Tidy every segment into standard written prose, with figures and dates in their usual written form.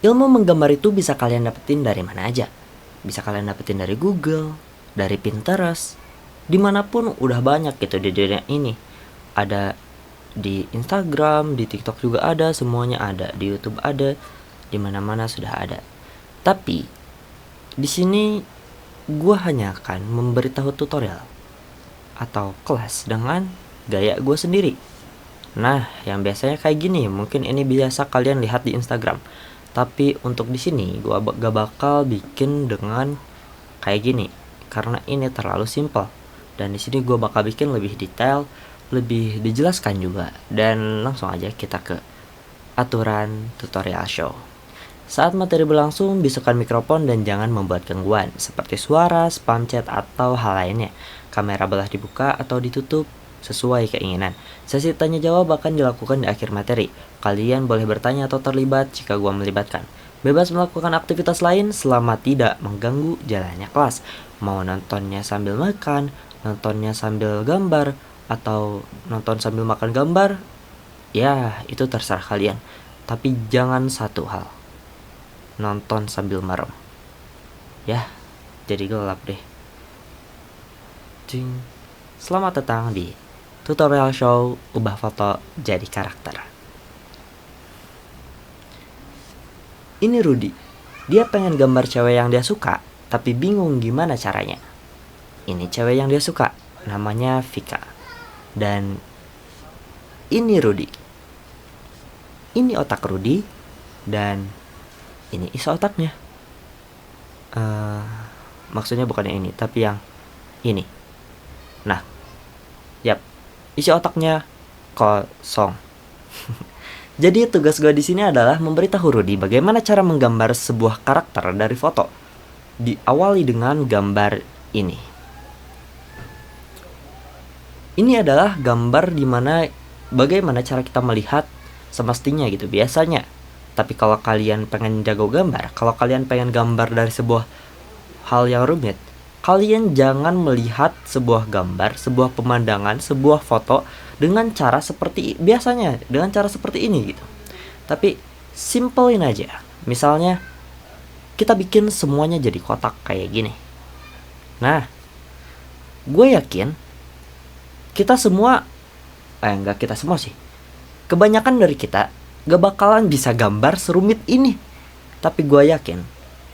Ilmu menggambar itu bisa kalian dapetin dari mana aja. Bisa kalian dapetin dari Google, dari Pinterest, dimanapun udah banyak gitu di dunia ini. Ada di Instagram, di TikTok juga ada, semuanya ada, di YouTube ada, di mana-mana sudah ada. Tapi di sini gue hanya akan memberitahu tutorial atau kelas dengan gaya gue sendiri. Nah, yang biasanya kayak gini, mungkin ini biasa kalian lihat di Instagram. Tapi untuk di sini gue gak bakal bikin dengan kayak gini karena ini terlalu simple. Dan di sini gue bakal bikin lebih detail, lebih dijelaskan juga. Dan langsung aja kita ke aturan tutorial show. Saat materi berlangsung, bisukan mikrofon dan jangan membuat gangguan seperti suara, spam chat, atau hal lainnya. Kamera boleh dibuka atau ditutup sesuai keinginan. Sesi tanya jawab akan dilakukan di akhir materi. Kalian boleh bertanya atau terlibat jika gua melibatkan. Bebas melakukan aktivitas lain selama tidak mengganggu jalannya kelas. Mau nontonnya sambil makan, nontonnya sambil gambar, atau nonton sambil makan gambar, ya itu terserah kalian. Tapi jangan satu hal, nonton sambil merem. Ya, jadi gelap deh. Cing. Selamat datang di tutorial show ubah foto jadi karakter. Ini Rudy. Dia pengen gambar cewek yang dia suka, tapi bingung gimana caranya. Ini cewek yang dia suka, namanya Vika. Dan ini Rudy. Ini otak Rudy, dan ini isi otaknya. Maksudnya bukan yang ini, tapi yang ini. Nah, yap, isi otaknya kosong. Jadi tugas gue di sini adalah memberitahu Rudy bagaimana cara menggambar sebuah karakter dari foto. Diawali dengan gambar ini. Ini adalah gambar dimana bagaimana cara kita melihat semestinya gitu biasanya. Tapi kalau kalian pengen jago gambar, kalau kalian pengen gambar dari sebuah hal yang rumit, kalian jangan melihat sebuah gambar, sebuah pemandangan, sebuah foto dengan cara seperti biasanya, dengan cara seperti ini gitu. Tapi simplein aja. Misalnya kita bikin semuanya jadi kotak kayak gini. Nah, gue yakin kita semua, enggak kita semua sih, kebanyakan dari kita gak bakalan bisa gambar serumit ini. Tapi gue yakin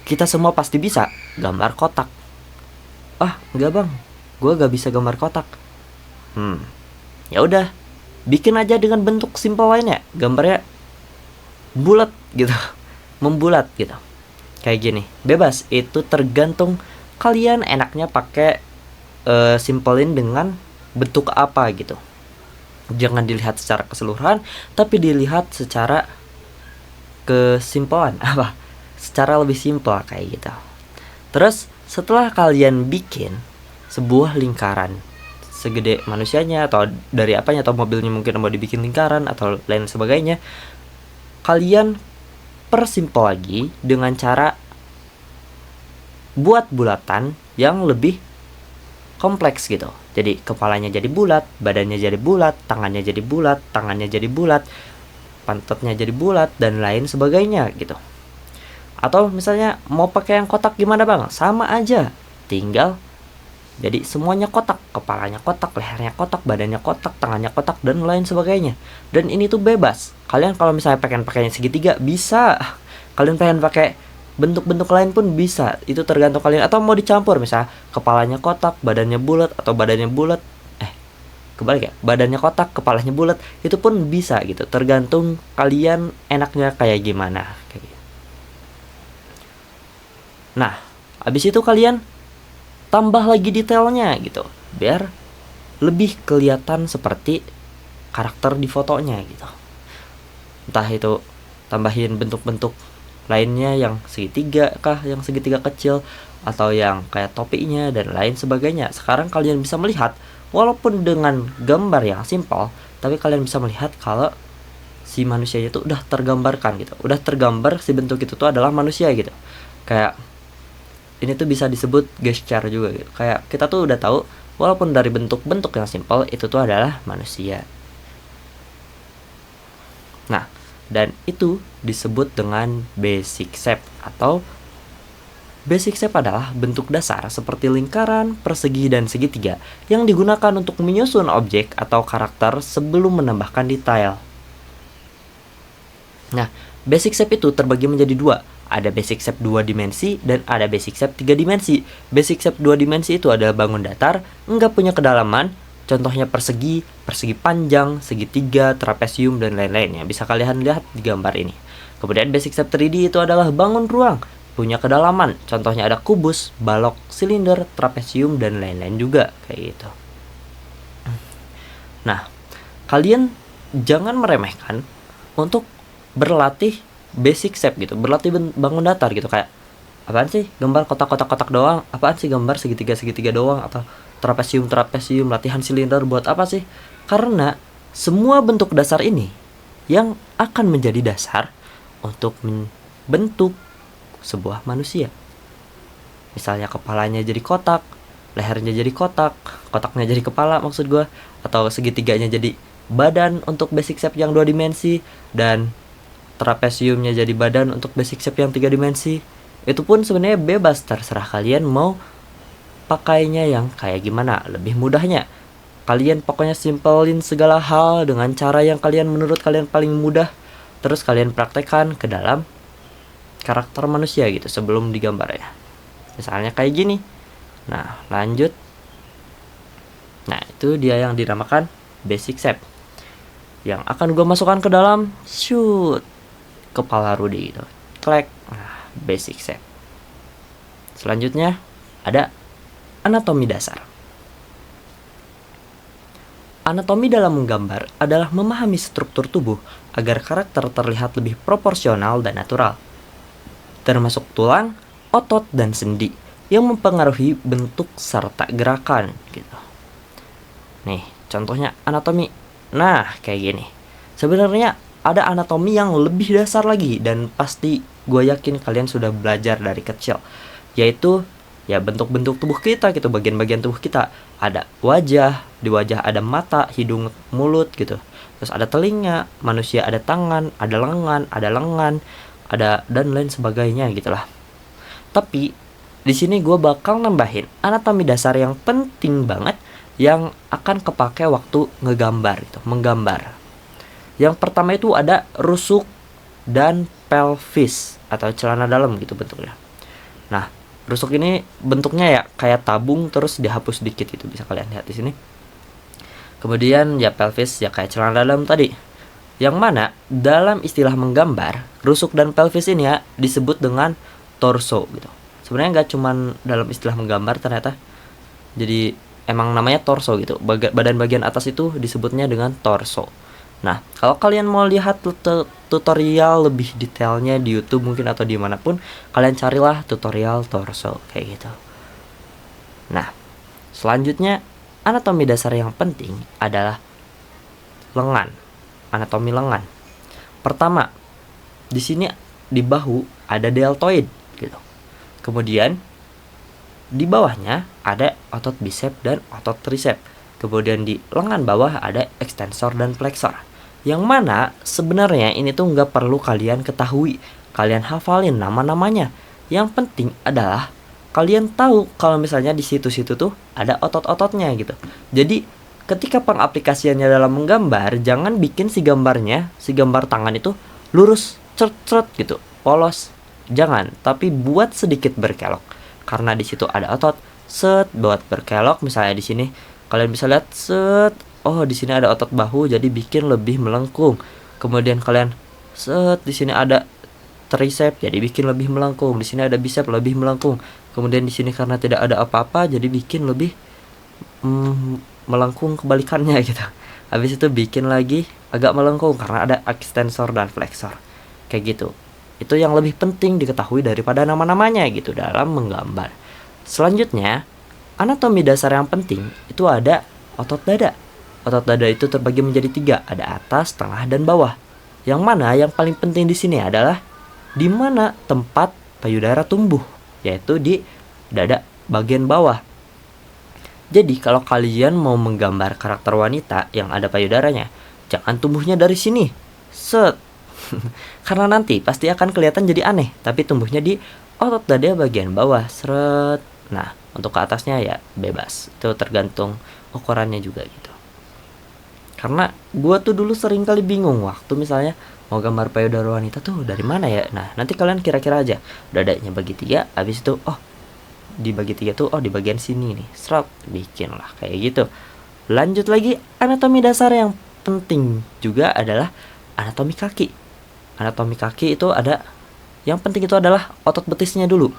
kita semua pasti bisa gambar kotak. Enggak bang, gue gak bisa gambar kotak. Ya udah, bikin aja dengan bentuk simpel lainnya. Gambarnya bulat gitu, membulat gitu, kayak gini. Bebas, itu tergantung kalian enaknya pakai simpelin dengan bentuk apa gitu. Jangan dilihat secara keseluruhan, tapi dilihat secara kesimpulan apa, secara lebih simpel kayak gitu. Terus setelah kalian bikin sebuah lingkaran segede manusianya atau dari apanya, atau mobilnya mungkin mau dibikin lingkaran atau lain sebagainya, kalian persimpel lagi dengan cara buat bulatan yang lebih kompleks gitu. Jadi kepalanya jadi bulat, badannya jadi bulat, tangannya jadi bulat, tangannya jadi bulat, pantatnya jadi bulat, dan lain sebagainya gitu. Atau misalnya mau pakai yang kotak gimana bang? Sama aja, tinggal jadi semuanya kotak, kepalanya kotak, lehernya kotak, badannya kotak, tangannya kotak, dan lain sebagainya. Dan ini tuh bebas. Kalian kalau misalnya pengen pakainya segitiga bisa. Kalian pengen pakai bentuk-bentuk lain pun bisa. Itu tergantung kalian. Atau mau dicampur, misalnya kepalanya kotak, badannya bulat, atau badannya bulat. Kebalik ya, badannya kotak, kepalanya bulat. Itu pun bisa gitu. Tergantung kalian enaknya kayak gimana. Kayak gitu. Nah, abis itu kalian tambah lagi detailnya gitu, biar lebih kelihatan seperti karakter di fotonya gitu. Entah itu tambahin bentuk-bentuk lainnya yang segitiga kah, yang segitiga kecil, atau yang kayak topinya dan lain sebagainya. Sekarang kalian bisa melihat, walaupun dengan gambar yang simpel, tapi kalian bisa melihat kalau si manusianya itu udah tergambarkan gitu, udah tergambar si bentuk itu tuh adalah manusia gitu. Kayak ini tuh bisa disebut gesture juga gitu. Kayak kita tuh udah tahu walaupun dari bentuk-bentuk yang simpel itu tuh adalah manusia. Nah, Dan itu disebut dengan basic shape. Atau basic shape adalah bentuk dasar seperti lingkaran, persegi, dan segitiga yang digunakan untuk menyusun objek atau karakter sebelum menambahkan detail. Nah, basic shape itu terbagi menjadi dua. Ada basic shape 2 dimensi dan ada basic shape 3 dimensi. Basic shape 2 dimensi itu adalah bangun datar, nggak punya kedalaman. Contohnya persegi, persegi panjang, segitiga, trapesium, dan lain-lainnya. Bisa kalian lihat di gambar ini. Kemudian basic shape 3D itu adalah bangun ruang, punya kedalaman. Contohnya ada kubus, balok, silinder, trapesium, dan lain-lain juga. Kayak gitu. Nah, kalian jangan meremehkan untuk berlatih basic shape gitu, berlatih bangun datar gitu. Kayak apaan sih gambar kotak-kotak doang, apaan sih gambar segitiga doang, atau trapesium latihan silinder buat apa sih? Karena semua bentuk dasar ini yang akan menjadi dasar untuk membentuk sebuah manusia. Misalnya kepalanya jadi kotak, lehernya jadi kotak, kotaknya jadi kepala maksud gue, atau segitiganya jadi badan untuk basic shape yang 2 dimensi, dan trapesiumnya jadi badan untuk basic shape yang 3 dimensi. Itu pun sebenarnya bebas, terserah kalian mau pakainya yang kayak gimana, lebih mudahnya. Kalian pokoknya simpelin segala hal dengan cara yang menurut kalian paling mudah, terus kalian praktekkan ke dalam karakter manusia gitu sebelum digambar ya. Misalnya kayak gini. Nah, lanjut. Nah, itu dia yang dinamakan basic shape, yang akan gue masukkan ke dalam shoot kepala Rudy gitu. Klek. Nah, basic shape. Selanjutnya ada anatomi dasar. Anatomi dalam menggambar adalah memahami struktur tubuh agar karakter terlihat lebih proporsional dan natural, termasuk tulang, otot, dan sendi yang mempengaruhi bentuk serta gerakan gitu. Nih, contohnya anatomi. Nah, kayak gini. Sebenarnya ada anatomi yang lebih dasar lagi, dan pasti gue yakin kalian sudah belajar dari kecil, yaitu ya bentuk-bentuk tubuh kita gitu, bagian-bagian tubuh kita. Ada wajah, di wajah ada mata, hidung, mulut gitu. Terus ada telinga, manusia ada tangan, ada lengan, ada dan lain sebagainya gitulah. Tapi di sini gue bakal nambahin anatomi dasar yang penting banget yang akan kepake waktu ngegambar gitu, menggambar. Yang pertama itu ada rusuk dan pelvis atau celana dalam gitu bentuknya. Nah, rusuk ini bentuknya ya kayak tabung terus dihapus dikit gitu, bisa kalian lihat di sini. Kemudian ya pelvis ya kayak celana dalam tadi. Yang mana dalam istilah menggambar, rusuk dan pelvis ini ya disebut dengan torso gitu. Sebenarnya nggak cuman dalam istilah menggambar ternyata. Jadi emang namanya torso gitu. Badan bagian atas itu disebutnya dengan torso. Nah, kalau kalian mau lihat tutorial lebih detailnya di YouTube mungkin atau dimanapun, kalian carilah tutorial torso kayak gitu. Nah, selanjutnya anatomi dasar yang penting adalah lengan. Anatomi lengan. Pertama, di sini di bahu ada deltoid gitu. Kemudian di bawahnya ada otot bicep dan otot tricep. Kemudian di lengan bawah ada extensor dan flexor. Yang mana sebenarnya ini tuh nggak perlu kalian ketahui, kalian hafalin nama-namanya. Yang penting adalah kalian tahu kalau misalnya di situ-situ tuh ada otot-ototnya gitu. Jadi ketika pengaplikasiannya dalam menggambar, jangan bikin si gambar tangan itu lurus, ceret gitu, polos. Jangan, tapi buat sedikit berkelok. Karena di situ ada otot, set buat berkelok. Misalnya di sini kalian bisa lihat set, oh di sini ada otot bahu jadi bikin lebih melengkung. Kemudian kalian set, di sini ada tricep jadi bikin lebih melengkung. Di sini ada bicep lebih melengkung. Kemudian di sini karena tidak ada apa-apa jadi bikin lebih melengkung kebalikannya gitu. Habis itu bikin lagi agak melengkung karena ada extensor dan flexor. Kayak gitu. Itu yang lebih penting diketahui daripada nama-namanya gitu dalam menggambar. Selanjutnya, anatomi dasar yang penting itu ada otot dada. Otot dada itu terbagi menjadi 3, ada atas, tengah, dan bawah. Yang mana yang paling penting di sini adalah di mana tempat payudara tumbuh, yaitu di dada bagian bawah. Jadi kalau kalian mau menggambar karakter wanita yang ada payudaranya, jangan tumbuhnya dari sini. Set. Karena nanti pasti akan kelihatan jadi aneh, tapi tumbuhnya di otot dada bagian bawah, seret. Nah, untuk ke atasnya ya bebas, itu tergantung ukurannya juga gitu. Karena gua tuh dulu sering kali bingung waktu misalnya mau gambar payudara wanita tuh dari mana ya. Nah, nanti kalian kira-kira aja dadanya bagi 3, habis itu dibagi 3 tuh di bagian sini nih, serap, bikin lah kayak gitu. Lanjut lagi, anatomi dasar yang penting juga adalah anatomi kaki. Anatomi kaki itu ada, yang penting itu adalah otot betisnya dulu.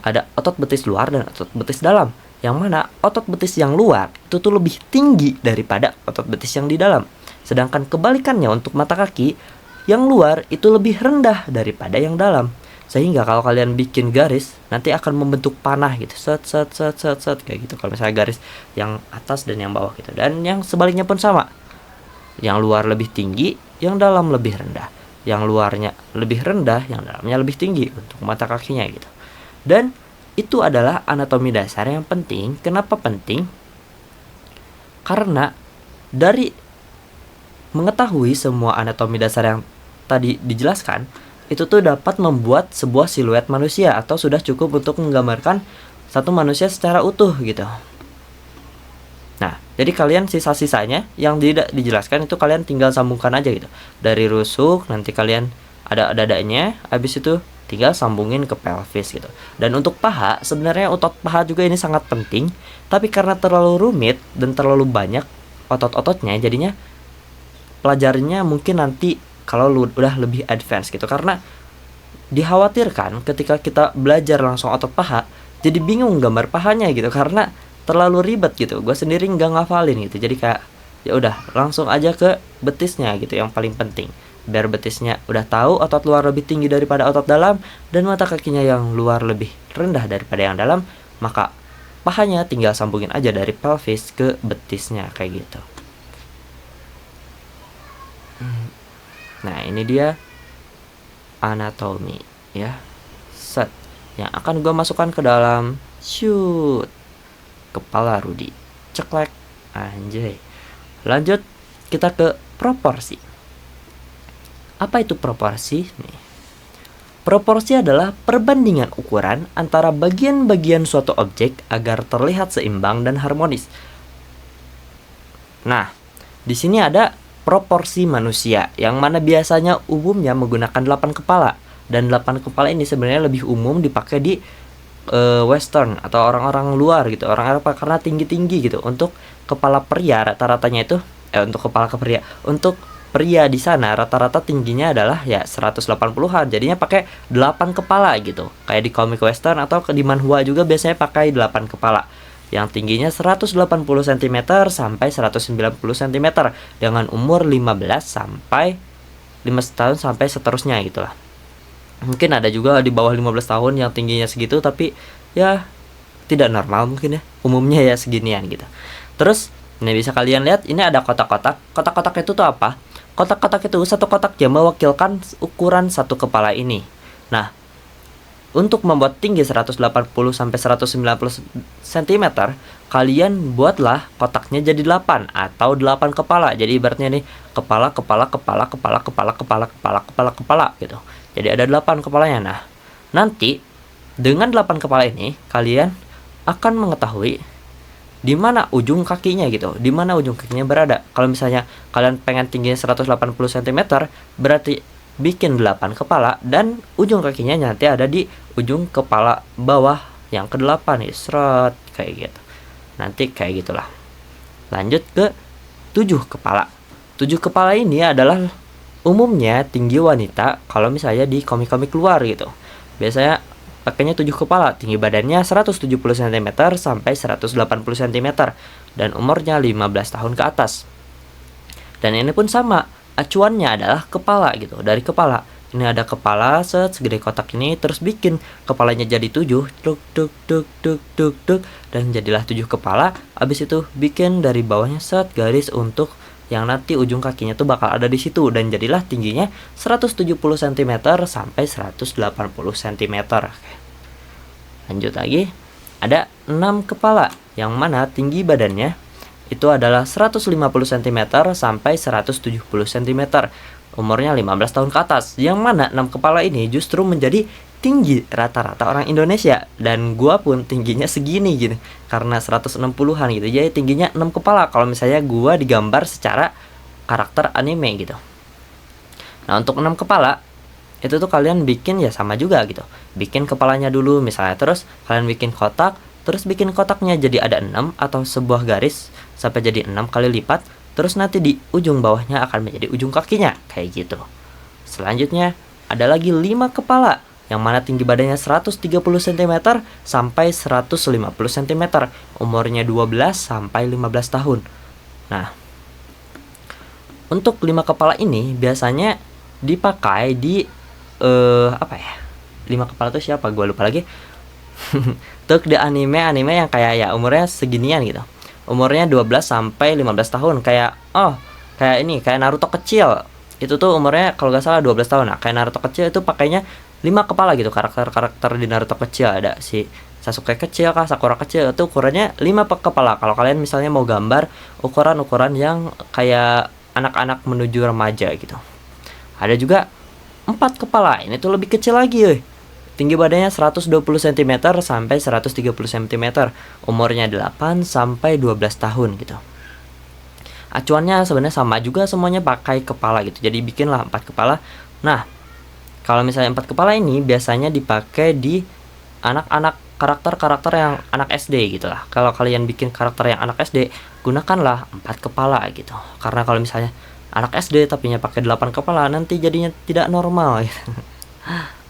Ada otot betis luar dan otot betis dalam. Yang mana otot betis yang luar itu tuh lebih tinggi daripada otot betis yang di dalam. Sedangkan kebalikannya untuk mata kaki, yang luar itu lebih rendah daripada yang dalam. Sehingga kalau kalian bikin garis, nanti akan membentuk panah gitu. Set kayak gitu. Kalau misalnya garis yang atas dan yang bawah gitu. Dan yang sebaliknya pun sama. Yang luar lebih tinggi, yang dalam lebih rendah. Yang luarnya lebih rendah, yang dalamnya lebih tinggi untuk mata kakinya gitu. Dan itu adalah anatomi dasar yang penting. Kenapa penting? Karena dari mengetahui semua anatomi dasar yang tadi dijelaskan, itu tuh dapat membuat sebuah siluet manusia, atau sudah cukup untuk menggambarkan satu manusia secara utuh gitu. Nah, jadi kalian sisa-sisanya yang tidak dijelaskan itu kalian tinggal sambungkan aja gitu. Dari rusuk nanti kalian ada dadanya, habis itu tinggal sambungin ke pelvis gitu. Dan untuk paha, sebenarnya otot paha juga ini sangat penting, tapi karena terlalu rumit dan terlalu banyak otot-ototnya, jadinya pelajarannya mungkin nanti kalau udah lebih advance gitu. Karena dikhawatirkan ketika kita belajar langsung otot paha, jadi bingung gambar pahanya gitu, karena terlalu ribet gitu. Gue sendiri nggak ngafalin gitu, jadi kayak ya udah langsung aja ke betisnya gitu yang paling penting. Biar betisnya udah tahu otot luar lebih tinggi daripada otot dalam, dan mata kakinya yang luar lebih rendah daripada yang dalam, maka pahanya tinggal sambungin aja dari pelvis ke betisnya kayak gitu. Nah, ini dia anatomi ya, set yang akan gue masukkan ke dalam shoot kepala Rudi. Ceklek, anjay. Lanjut kita ke proporsi. Apa itu proporsi? Nih. Proporsi adalah perbandingan ukuran antara bagian-bagian suatu objek agar terlihat seimbang dan harmonis. Nah, di sini ada proporsi manusia, yang mana biasanya umumnya menggunakan 8 kepala. Dan 8 kepala ini sebenarnya lebih umum dipakai di western atau orang-orang luar gitu, orang Eropa, karena tinggi-tinggi gitu. Untuk kepala pria rata-ratanya itu untuk kepala pria, untuk pria di sana rata-rata tingginya adalah ya 180-an. Jadinya pakai 8 kepala gitu. Kayak di komik western atau di manhwa juga biasanya pakai 8 kepala. Yang tingginya 180 cm sampai 190 cm dengan umur 15 sampai 5 tahun sampai seterusnya gitulah. Mungkin ada juga di bawah 15 tahun yang tingginya segitu, tapi ya tidak normal mungkin ya. Umumnya ya seginian gitu. Terus ini bisa kalian lihat, ini ada kotak-kotak. Kotak-kotak itu tuh apa? Kotak-kotak itu, satu kotak yang mewakilkan ukuran satu kepala ini. Nah, untuk membuat tinggi 180 sampai 190 cm, kalian buatlah kotaknya jadi 8 atau 8 kepala. Jadi ibaratnya nih, kepala gitu. Jadi ada 8 kepalanya. Nah, nanti dengan 8 kepala ini kalian akan mengetahui di mana ujung kakinya gitu. Di mana ujung kakinya berada. Kalau misalnya kalian pengen tingginya 180 cm, berarti bikin 8 kepala dan ujung kakinya nanti ada di ujung kepala bawah yang ke-8 nih, seret kayak gitu. Nanti kayak gitulah. Lanjut ke 7 kepala. 7 kepala ini adalah umumnya tinggi wanita kalau misalnya di komik-komik luar gitu. Biasanya pakainya 7 kepala, tinggi badannya 170 cm sampai 180 cm dan umurnya 15 tahun ke atas. Dan ini pun sama, acuannya adalah kepala gitu, dari kepala. Ini ada kepala segede kotak ini, terus bikin kepalanya jadi 7, dan jadilah 7 kepala. Habis itu bikin dari bawahnya garis untuk yang nanti ujung kakinya tuh bakal ada di situ, dan jadilah tingginya 170 cm sampai 180 cm. Lanjut lagi, ada 6 kepala yang mana tinggi badannya itu adalah 150 cm sampai 170 cm umurnya 15 tahun ke atas. Yang mana 6 kepala ini justru menjadi tinggi rata-rata orang Indonesia. Dan gua pun tingginya segini gitu, karena 160-an gitu. Jadi tingginya 6 kepala kalau misalnya gua digambar secara karakter anime gitu. Nah, untuk 6 kepala itu tuh kalian bikin ya sama juga gitu. Bikin kepalanya dulu misalnya, terus kalian bikin kotak, terus bikin kotaknya jadi ada 6 atau sebuah garis sampai jadi 6 kali lipat. Terus nanti di ujung bawahnya akan menjadi ujung kakinya kayak gitu. Selanjutnya ada lagi 5 kepala, yang mana tinggi badannya 130 cm sampai 150 cm, umurnya 12 sampai 15 tahun. Nah, untuk 5 kepala ini biasanya dipakai di apa ya? 5 kepala itu siapa? Gua lupa lagi. Untuk di anime yang kayak ya umurnya seginian gitu. Umurnya 12 sampai 15 tahun, kayak kayak Naruto kecil. Itu tuh umurnya kalau nggak salah 12 tahun. Nah, kayak Naruto kecil itu pakainya 5 kepala gitu. Karakter-karakter di Naruto kecil ada si Sasuke kecil kah, Sakura kecil, itu ukurannya 5 kepala. Kalau kalian misalnya mau gambar ukuran-ukuran yang kayak anak-anak menuju remaja gitu. Ada juga 4 kepala. Ini tuh lebih kecil lagi, tinggi badannya 120 cm sampai 130 cm, umurnya 8 sampai 12 tahun gitu. Acuannya sebenarnya sama juga, semuanya pakai kepala gitu. Jadi bikinlah 4 kepala. Nah, kalau misalnya 4 kepala ini biasanya dipakai di anak-anak, karakter-karakter yang anak SD gitu lah. Kalau kalian bikin karakter yang anak SD, gunakanlah 4 kepala gitu. Karena kalau misalnya anak SD tapinya pakai 8 kepala, nanti jadinya tidak normal gitu.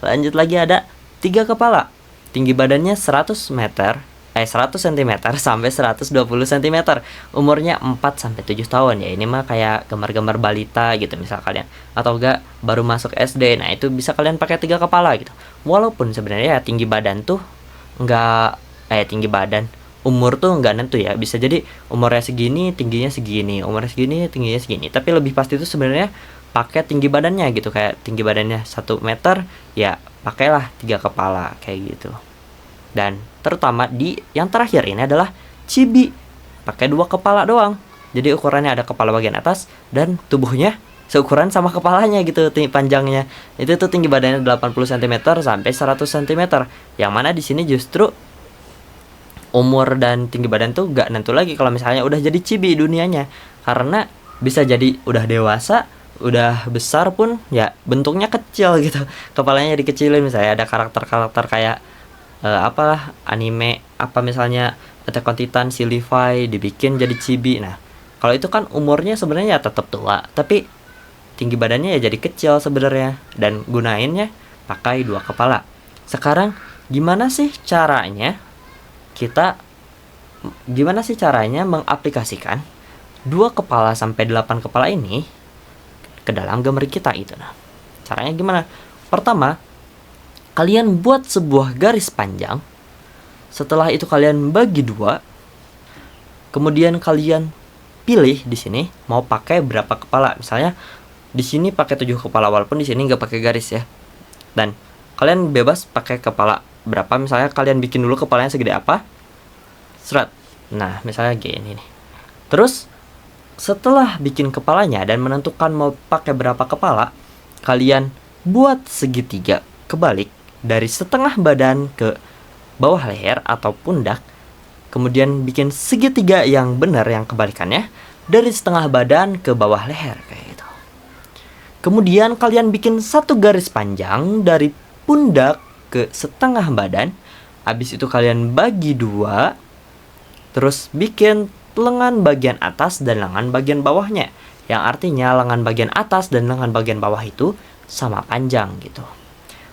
Lanjut lagi ada 3 kepala. Tinggi badannya 100 cm sampai 120 cm. Umurnya 4 sampai 7 tahun. Ya ini mah kayak gambar-gambar balita gitu misal kalian, atau enggak baru masuk SD. Nah, itu bisa kalian pakai 3 kepala gitu. Walaupun sebenarnya ya tinggi badan tuh tinggi badan, umur tuh nggak nentu ya. Bisa jadi umurnya segini, tingginya segini, umurnya segini, tingginya segini. Tapi lebih pasti itu sebenarnya pakai tinggi badannya gitu. Kayak tinggi badannya 1 meter, ya pakailah 3 kepala kayak gitu. Dan terutama di yang terakhir ini adalah chibi, pakai 2 kepala doang. Jadi ukurannya ada kepala bagian atas dan tubuhnya seukuran sama kepalanya gitu, panjangnya. Itu tuh tinggi badannya 80 cm sampai 100 cm. Yang mana di sini justru umur dan tinggi badan tuh gak nentu lagi kalau misalnya udah jadi chibi dunianya. Karena bisa jadi udah dewasa, udah besar pun ya bentuknya kecil gitu. Kepalanya dikecilin, misalnya ada karakter-karakter kayak apalah anime apa misalnya Attack on Titan, si Levi dibikin jadi chibi. Nah, kalau itu kan umurnya sebenarnya ya tetap tua, tapi tinggi badannya ya jadi kecil sebenarnya, dan gunainnya pakai 2 kepala. Sekarang gimana sih caranya mengaplikasikan 2 kepala sampai 8 kepala ini ke dalam gambar kita gitu. Nah, caranya gimana? Pertama, kalian buat sebuah garis panjang. Setelah itu kalian bagi 2. Kemudian kalian pilih di sini mau pakai berapa kepala. Misalnya di sini pakai 7 kepala, walaupun di sini nggak pakai garis ya. Dan kalian bebas pakai kepala berapa. Misalnya kalian bikin dulu kepalanya segede apa. Seret. Nah, misalnya gini nih. Terus setelah bikin kepalanya dan menentukan mau pakai berapa kepala, kalian buat segitiga kebalik dari setengah badan ke bawah leher atau pundak. Kemudian bikin segitiga yang benar, yang kebalikannya, dari setengah badan ke bawah leher kayak gitu. Kemudian kalian bikin satu garis panjang dari pundak ke setengah badan. Habis itu kalian bagi 2. Terus bikin lengan bagian atas dan lengan bagian bawahnya. Yang artinya lengan bagian atas dan lengan bagian bawah itu sama panjang gitu.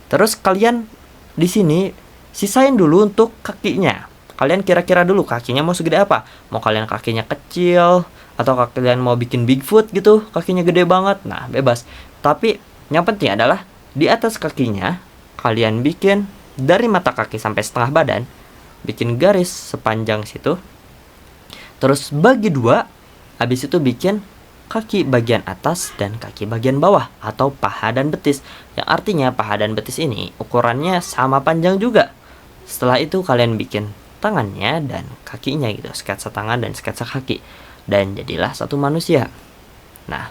Terus kalian di sini sisain dulu untuk kakinya. Kalian kira-kira dulu kakinya mau segede apa? Mau kalian kakinya kecil, atau kalian mau bikin Bigfoot gitu, kakinya gede banget. Nah, bebas. Tapi yang penting adalah di atas kakinya kalian bikin dari mata kaki sampai setengah badan, bikin garis sepanjang situ. Terus bagi 2. Habis itu bikin kaki bagian atas dan kaki bagian bawah, atau paha dan betis. Yang artinya paha dan betis ini ukurannya sama panjang juga. Setelah itu kalian bikin tangannya dan kakinya gitu, sketsa tangan dan sketsa kaki, dan jadilah satu manusia. Nah,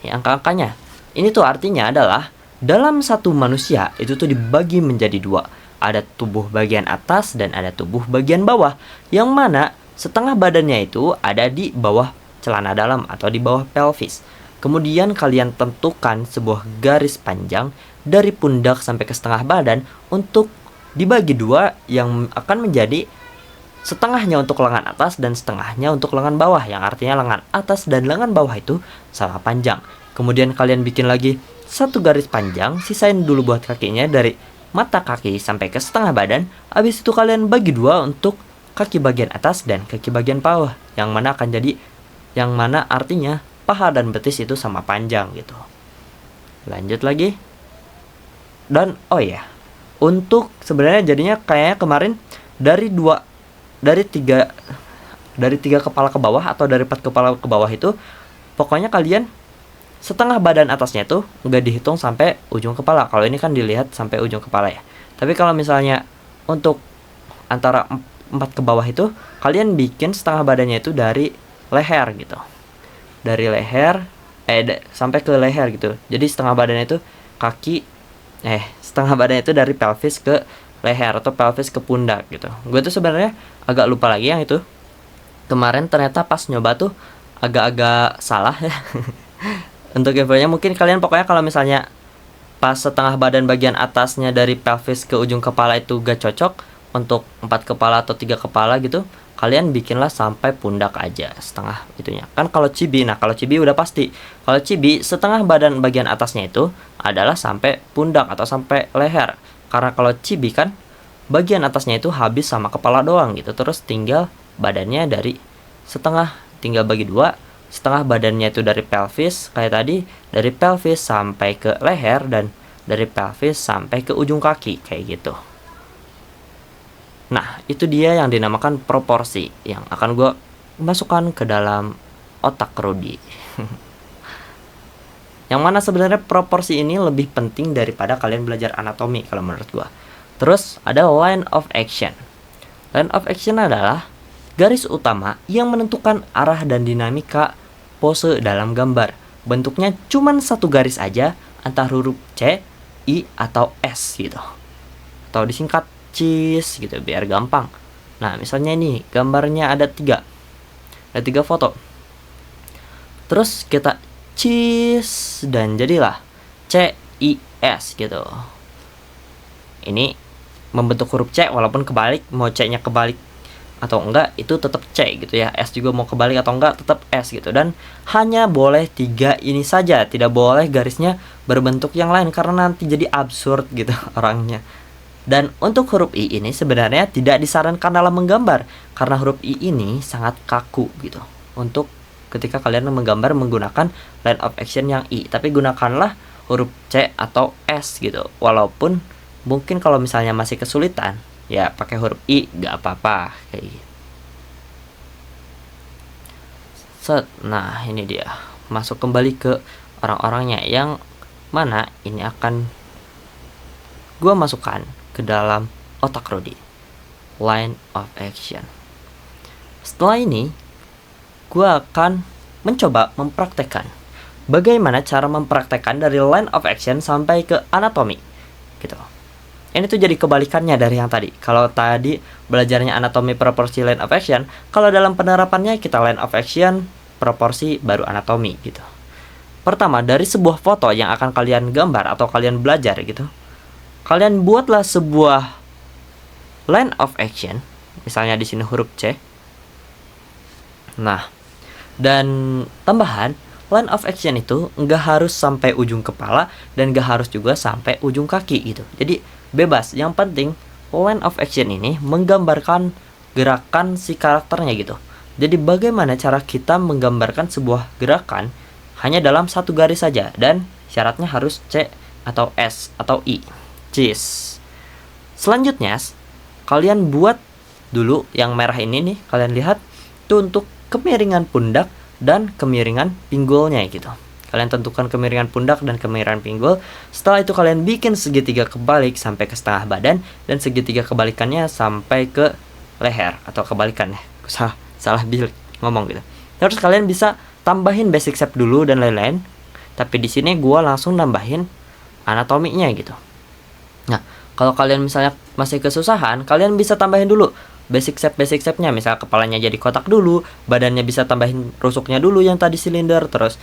ini angka-angkanya. Ini tuh artinya adalah dalam satu manusia itu tuh dibagi menjadi dua. Ada tubuh bagian atas dan ada tubuh bagian bawah. Yang mana setengah badannya itu ada di bawah celana dalam atau di bawah pelvis. Kemudian kalian tentukan sebuah garis panjang dari pundak sampai ke setengah badan untuk dibagi dua, yang akan menjadi setengahnya untuk lengan atas dan setengahnya untuk lengan bawah, yang artinya lengan atas dan lengan bawah itu sama panjang. Kemudian kalian bikin lagi satu garis panjang, sisain dulu buat kakinya dari mata kaki sampai ke setengah badan. Habis itu kalian bagi dua untuk kaki bagian atas dan kaki bagian bawah, yang mana akan jadi, yang mana artinya paha dan betis itu sama panjang gitu. Lanjut lagi. Dan oh ya, untuk sebenarnya jadinya kayaknya kemarin dari tiga kepala ke bawah atau dari 4 kepala ke bawah itu, pokoknya kalian setengah badan atasnya itu nggak dihitung sampai ujung kepala. Kalau ini kan dilihat sampai ujung kepala ya. Tapi kalau misalnya untuk antara 4 ke bawah itu, kalian bikin setengah badannya itu dari leher gitu. Dari leher sampai ke leher gitu. Jadi setengah badannya itu setengah badannya itu dari pelvis ke leher atau pelvis ke pundak gitu. Gue tuh sebenarnya agak lupa lagi yang itu. Kemarin ternyata pas nyoba tuh agak-agak salah ya. Untuk infonya mungkin kalian pokoknya kalau misalnya pas setengah badan bagian atasnya dari pelvis ke ujung kepala itu gak cocok untuk 4 kepala atau 3 kepala gitu, kalian bikinlah sampai pundak aja setengah itunya. Kan kalau chibi udah pasti. Kalau chibi setengah badan bagian atasnya itu adalah sampai pundak atau sampai leher. Karena kalau chibi kan bagian atasnya itu habis sama kepala doang gitu. Terus tinggal badannya dari setengah, tinggal bagi dua. Setengah badannya itu dari pelvis kayak tadi, dari pelvis sampai ke leher dan dari pelvis sampai ke ujung kaki kayak gitu. Nah, itu dia yang dinamakan proporsi yang akan gue masukkan ke dalam otak Rudy. Yang mana sebenarnya proporsi ini lebih penting daripada kalian belajar anatomi kalau menurut gue. Terus ada line of action. Line of action adalah garis utama yang menentukan arah dan dinamika pose dalam gambar. Bentuknya cuma satu garis aja antara huruf C, I, atau S gitu. Atau disingkat cheese gitu biar gampang. Nah, misalnya ini gambarnya ada 3 foto. Terus kita cheese dan jadilah C-I-S gitu. Ini membentuk huruf C walaupun kebalik, mau C-nya kebalik atau enggak itu tetap C gitu ya. S juga mau kebalik atau enggak tetap S gitu. Dan hanya boleh 3 ini saja, tidak boleh garisnya berbentuk yang lain karena nanti jadi absurd gitu orangnya. Dan untuk huruf I ini sebenarnya tidak disarankan dalam menggambar karena huruf I ini sangat kaku gitu untuk ketika kalian menggambar menggunakan line of action yang I. Tapi gunakanlah huruf C atau S gitu. Walaupun mungkin kalau misalnya masih kesulitan, ya pakai huruf I gak apa-apa kayak gitu. Nah ini dia, masuk kembali ke orang-orangnya, yang mana ini akan gue masukkan ke dalam otak Rudy. Line of action. Setelah ini gue akan mencoba mempraktekkan bagaimana cara mempraktekkan dari line of action sampai ke anatomi gitu. Ini tuh jadi kebalikannya dari yang tadi. Kalau tadi belajarnya anatomi, proporsi, line of action, kalau dalam penerapannya kita line of action, proporsi, baru anatomi gitu. Pertama, dari sebuah foto yang akan kalian gambar atau kalian belajar gitu, kalian buatlah sebuah line of action. Misalnya di sini huruf C. Nah, dan tambahan, line of action itu nggak harus sampai ujung kepala dan nggak harus juga sampai ujung kaki gitu. Jadi bebas, yang penting line of action ini menggambarkan gerakan si karakternya gitu. Jadi bagaimana cara kita menggambarkan sebuah gerakan hanya dalam satu garis saja, dan syaratnya harus C atau S atau I. Cheese. Selanjutnya kalian buat dulu yang merah ini nih, kalian lihat itu untuk kemiringan pundak dan kemiringan pinggulnya gitu. Kalian tentukan kemiringan pundak dan kemiringan pinggul. Setelah itu kalian bikin segitiga kebalik sampai ke setengah badan, dan segitiga kebalikannya sampai ke leher atau kebalikannya. Salah ngomong gitu. Terus kalian bisa tambahin basic shape dulu dan lain-lain. Tapi di sini gue langsung nambahin anatominya gitu. Nah, kalau kalian misalnya masih kesusahan, kalian bisa tambahin dulu basic shape-nya. Misal kepalanya jadi kotak dulu, badannya bisa tambahin rusuknya dulu yang tadi silinder, terus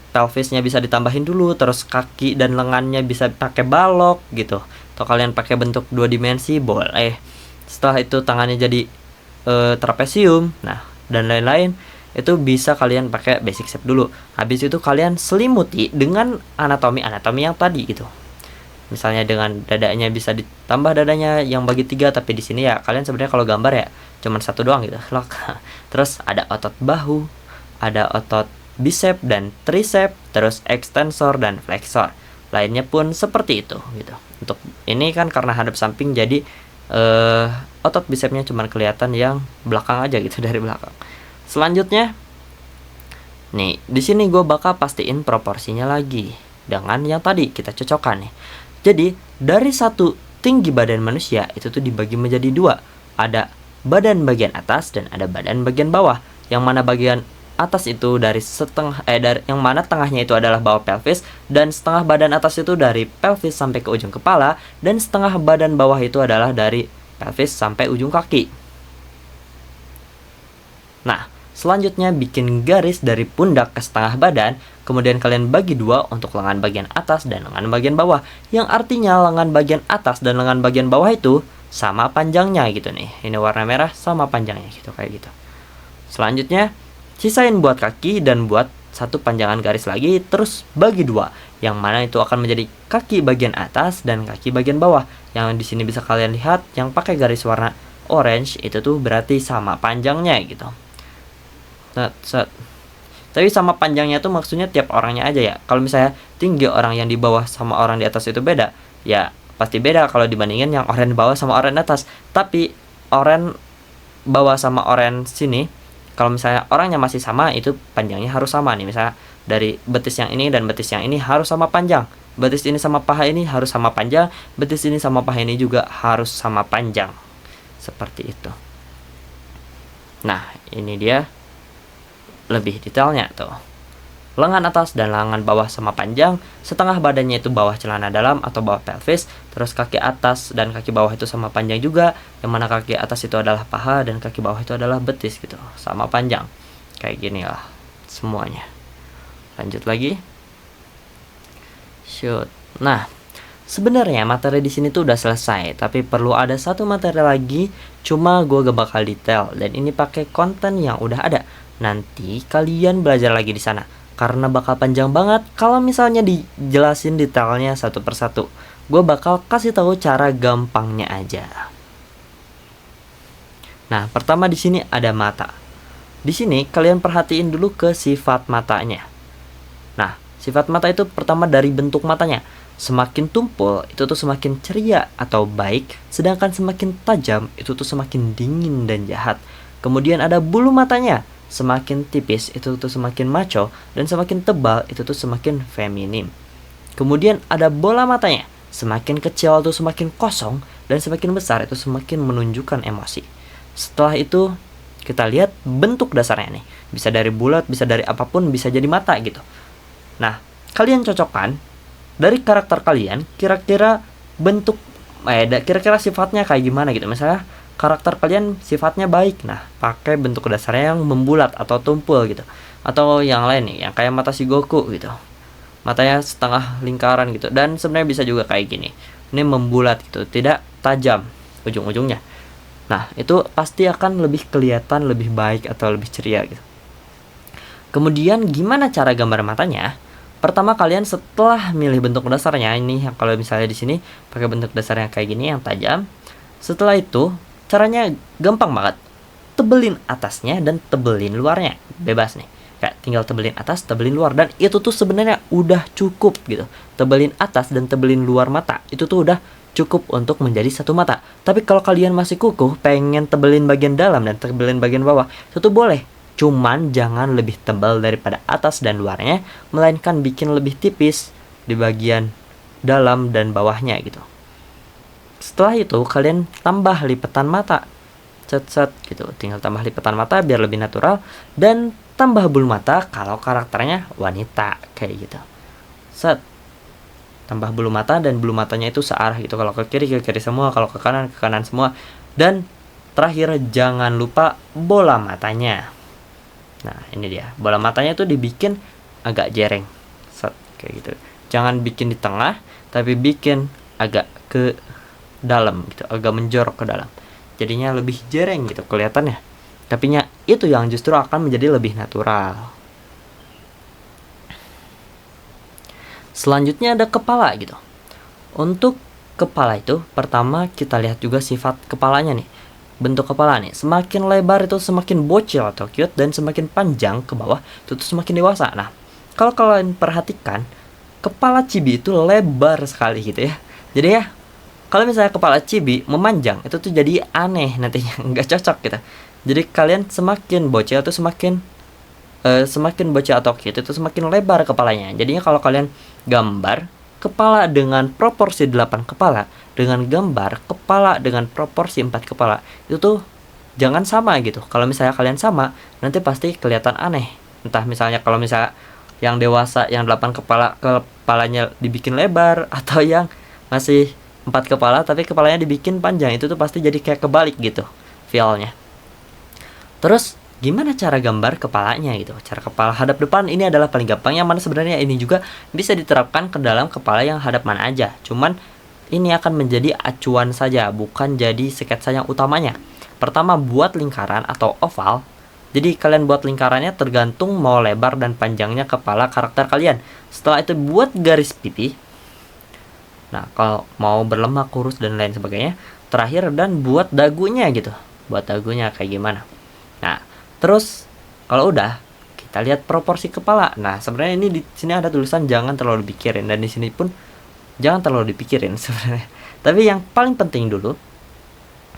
pelvisnya bisa ditambahin dulu, terus kaki dan lengannya bisa pakai balok gitu. Atau kalian pakai bentuk 2 dimensi boleh. Setelah itu tangannya jadi trapesium, nah dan lain-lain. Itu bisa kalian pakai basic shape dulu. Habis itu kalian selimuti dengan anatomi yang tadi gitu. Misalnya dengan dadanya bisa ditambah dadanya yang bagi 3, tapi di sini ya kalian sebenarnya kalau gambar ya cuman 1 doang gitu. Terus ada otot bahu, ada otot bicep dan tricep, terus extensor dan flexor. Lainnya pun seperti itu gitu. Untuk ini kan karena hadap samping jadi otot bicepnya cuman kelihatan yang belakang aja gitu, dari belakang. Selanjutnya nih, di sini gue bakal pastiin proporsinya lagi dengan yang tadi kita cocokkan nih. Jadi dari satu tinggi badan manusia itu tuh dibagi menjadi 2. Ada badan bagian atas dan ada badan bagian bawah. Yang mana bagian atas itu dari yang mana tengahnya itu adalah bawah pelvis, dan setengah badan atas itu dari pelvis sampai ke ujung kepala, dan setengah badan bawah itu adalah dari pelvis sampai ujung kaki. Nah, selanjutnya bikin garis dari pundak ke setengah badan, kemudian kalian bagi 2 untuk lengan bagian atas dan lengan bagian bawah, yang artinya lengan bagian atas dan lengan bagian bawah itu sama panjangnya gitu nih. Ini warna merah sama panjangnya gitu, kayak gitu. Selanjutnya sisain buat kaki dan buat satu panjangan garis lagi, terus bagi 2, yang mana itu akan menjadi kaki bagian atas dan kaki bagian bawah. Yang di sini bisa kalian lihat yang pakai garis warna orange itu tuh berarti sama panjangnya gitu. Tapi sama panjangnya tuh maksudnya tiap orangnya aja ya. Kalau misalnya tinggi orang yang di bawah sama orang di atas itu beda, ya pasti beda kalau dibandingin yang orang di bawah sama orang di atas. Tapi orang bawah sama orang sini, kalau misalnya orangnya masih sama, itu panjangnya harus sama nih. Misalnya dari betis yang ini dan betis yang ini harus sama panjang. Betis ini sama paha ini harus sama panjang. Betis ini sama paha ini juga harus sama panjang. Seperti itu. Nah, ini dia lebih detailnya tuh. Lengan atas dan lengan bawah sama panjang, setengah badannya itu bawah celana dalam atau bawah pelvis, terus kaki atas dan kaki bawah itu sama panjang juga, yang mana kaki atas itu adalah paha dan kaki bawah itu adalah betis gitu, sama panjang. Kayak gini lah semuanya. Lanjut lagi. Shoot. Nah, sebenarnya materi di sini tuh udah selesai, tapi perlu ada satu materi lagi, cuma gue gak bakal detail, dan ini pakai konten yang udah ada. Nanti kalian belajar lagi di sana, karena bakal panjang banget kalau misalnya dijelasin detailnya satu persatu. Gue bakal kasih tahu cara gampangnya aja. Nah, pertama di sini ada mata. Di sini kalian perhatiin dulu ke sifat matanya. Nah, sifat mata itu pertama dari bentuk matanya. Semakin tumpul itu tuh semakin ceria atau baik, sedangkan semakin tajam itu tuh semakin dingin dan jahat. Kemudian ada bulu matanya. Semakin tipis itu tuh semakin macho, dan semakin tebal itu tuh semakin feminim. Kemudian ada bola matanya. Semakin kecil itu semakin kosong, dan semakin besar itu semakin menunjukkan emosi. Setelah itu kita lihat bentuk dasarnya nih. Bisa dari bulat, bisa dari apapun, bisa jadi mata gitu. Nah, kalian cocokkan dari karakter kalian, kira-kira bentuk kira-kira sifatnya kayak gimana gitu. Misalnya karakter kalian sifatnya baik, nah pakai bentuk dasarnya yang membulat atau tumpul gitu. Atau yang lain nih, yang kayak mata si Goku gitu, matanya setengah lingkaran gitu. Dan sebenarnya bisa juga kayak gini, ini membulat gitu, tidak tajam ujung-ujungnya. Nah, itu pasti akan lebih kelihatan lebih baik atau lebih ceria gitu. Kemudian gimana cara gambar matanya? Pertama kalian setelah milih bentuk dasarnya, ini kalau misalnya di sini pakai bentuk dasarnya kayak gini yang tajam. Setelah itu caranya gampang banget. Tebelin atasnya dan tebelin luarnya. Bebas nih. Kayak tinggal tebelin atas, tebelin luar. Dan itu tuh sebenarnya udah cukup gitu. Tebelin atas dan tebelin luar mata, itu tuh udah cukup untuk menjadi satu mata. Tapi kalau kalian masih kukuh, pengen tebelin bagian dalam dan tebelin bagian bawah, itu tuh boleh. Cuman jangan lebih tebal daripada atas dan luarnya, melainkan bikin lebih tipis di bagian dalam dan bawahnya gitu. Setelah itu kalian tambah lipatan mata, set gitu, tinggal tambah lipatan mata biar lebih natural, dan tambah bulu mata kalau karakternya wanita kayak gitu. set, tambah bulu mata, dan bulu matanya itu searah gitu. Kalau ke kiri semua, kalau ke kanan semua. Dan terakhir jangan lupa bola matanya. Nah ini dia, bola matanya itu dibikin agak jereng, set, kayak gitu. Jangan bikin di tengah, tapi bikin agak ke dalam gitu, agak menjorok ke dalam. Jadinya lebih jereng gitu kelihatannya. Tapi itu yang justru akan menjadi lebih natural. Selanjutnya ada kepala gitu. Untuk kepala itu, pertama kita lihat juga sifat kepalanya nih. Bentuk kepala nih, semakin lebar itu semakin bocil atau cute, dan semakin panjang ke bawah itu tuh semakin dewasa. Nah, kalau kalian perhatikan, kepala Chibi itu lebar sekali gitu ya. Jadi ya, kalau misalnya kepala Chibi memanjang, itu tuh jadi aneh nantinya, nggak cocok gitu. Jadi kalian semakin bocil itu semakin bocil atau cute itu semakin lebar kepalanya. Jadinya kalau kalian gambar kepala dengan proporsi 8 kepala dengan gambar kepala dengan proporsi 4 kepala, itu tuh jangan sama gitu. Kalau misalnya kalian sama, nanti pasti kelihatan aneh. Entah misalnya kalau misalnya yang dewasa yang 8 kepala, kepalanya dibikin lebar, atau yang masih 4 kepala tapi kepalanya dibikin panjang, itu tuh pasti jadi kayak kebalik gitu feel-nya. Terus gimana cara gambar kepalanya gitu? Cara kepala hadap depan ini adalah paling gampang, yang mana sebenarnya ini juga bisa diterapkan ke dalam kepala yang hadap mana aja. Cuman ini akan menjadi acuan saja, bukan jadi sketsa yang utamanya. Pertama, buat lingkaran atau oval. Jadi kalian buat lingkarannya tergantung mau lebar dan panjangnya kepala karakter kalian. Setelah itu buat garis pipi. Nah, kalau mau berlemak, kurus, dan lain sebagainya. Terakhir, dan buat dagunya gitu. Buat dagunya kayak gimana. Nah, terus kalau udah, kita lihat proporsi kepala. Nah, sebenarnya ini di sini ada tulisan jangan terlalu dipikirin, dan di sini pun jangan terlalu dipikirin sebenarnya. Tapi yang paling penting dulu,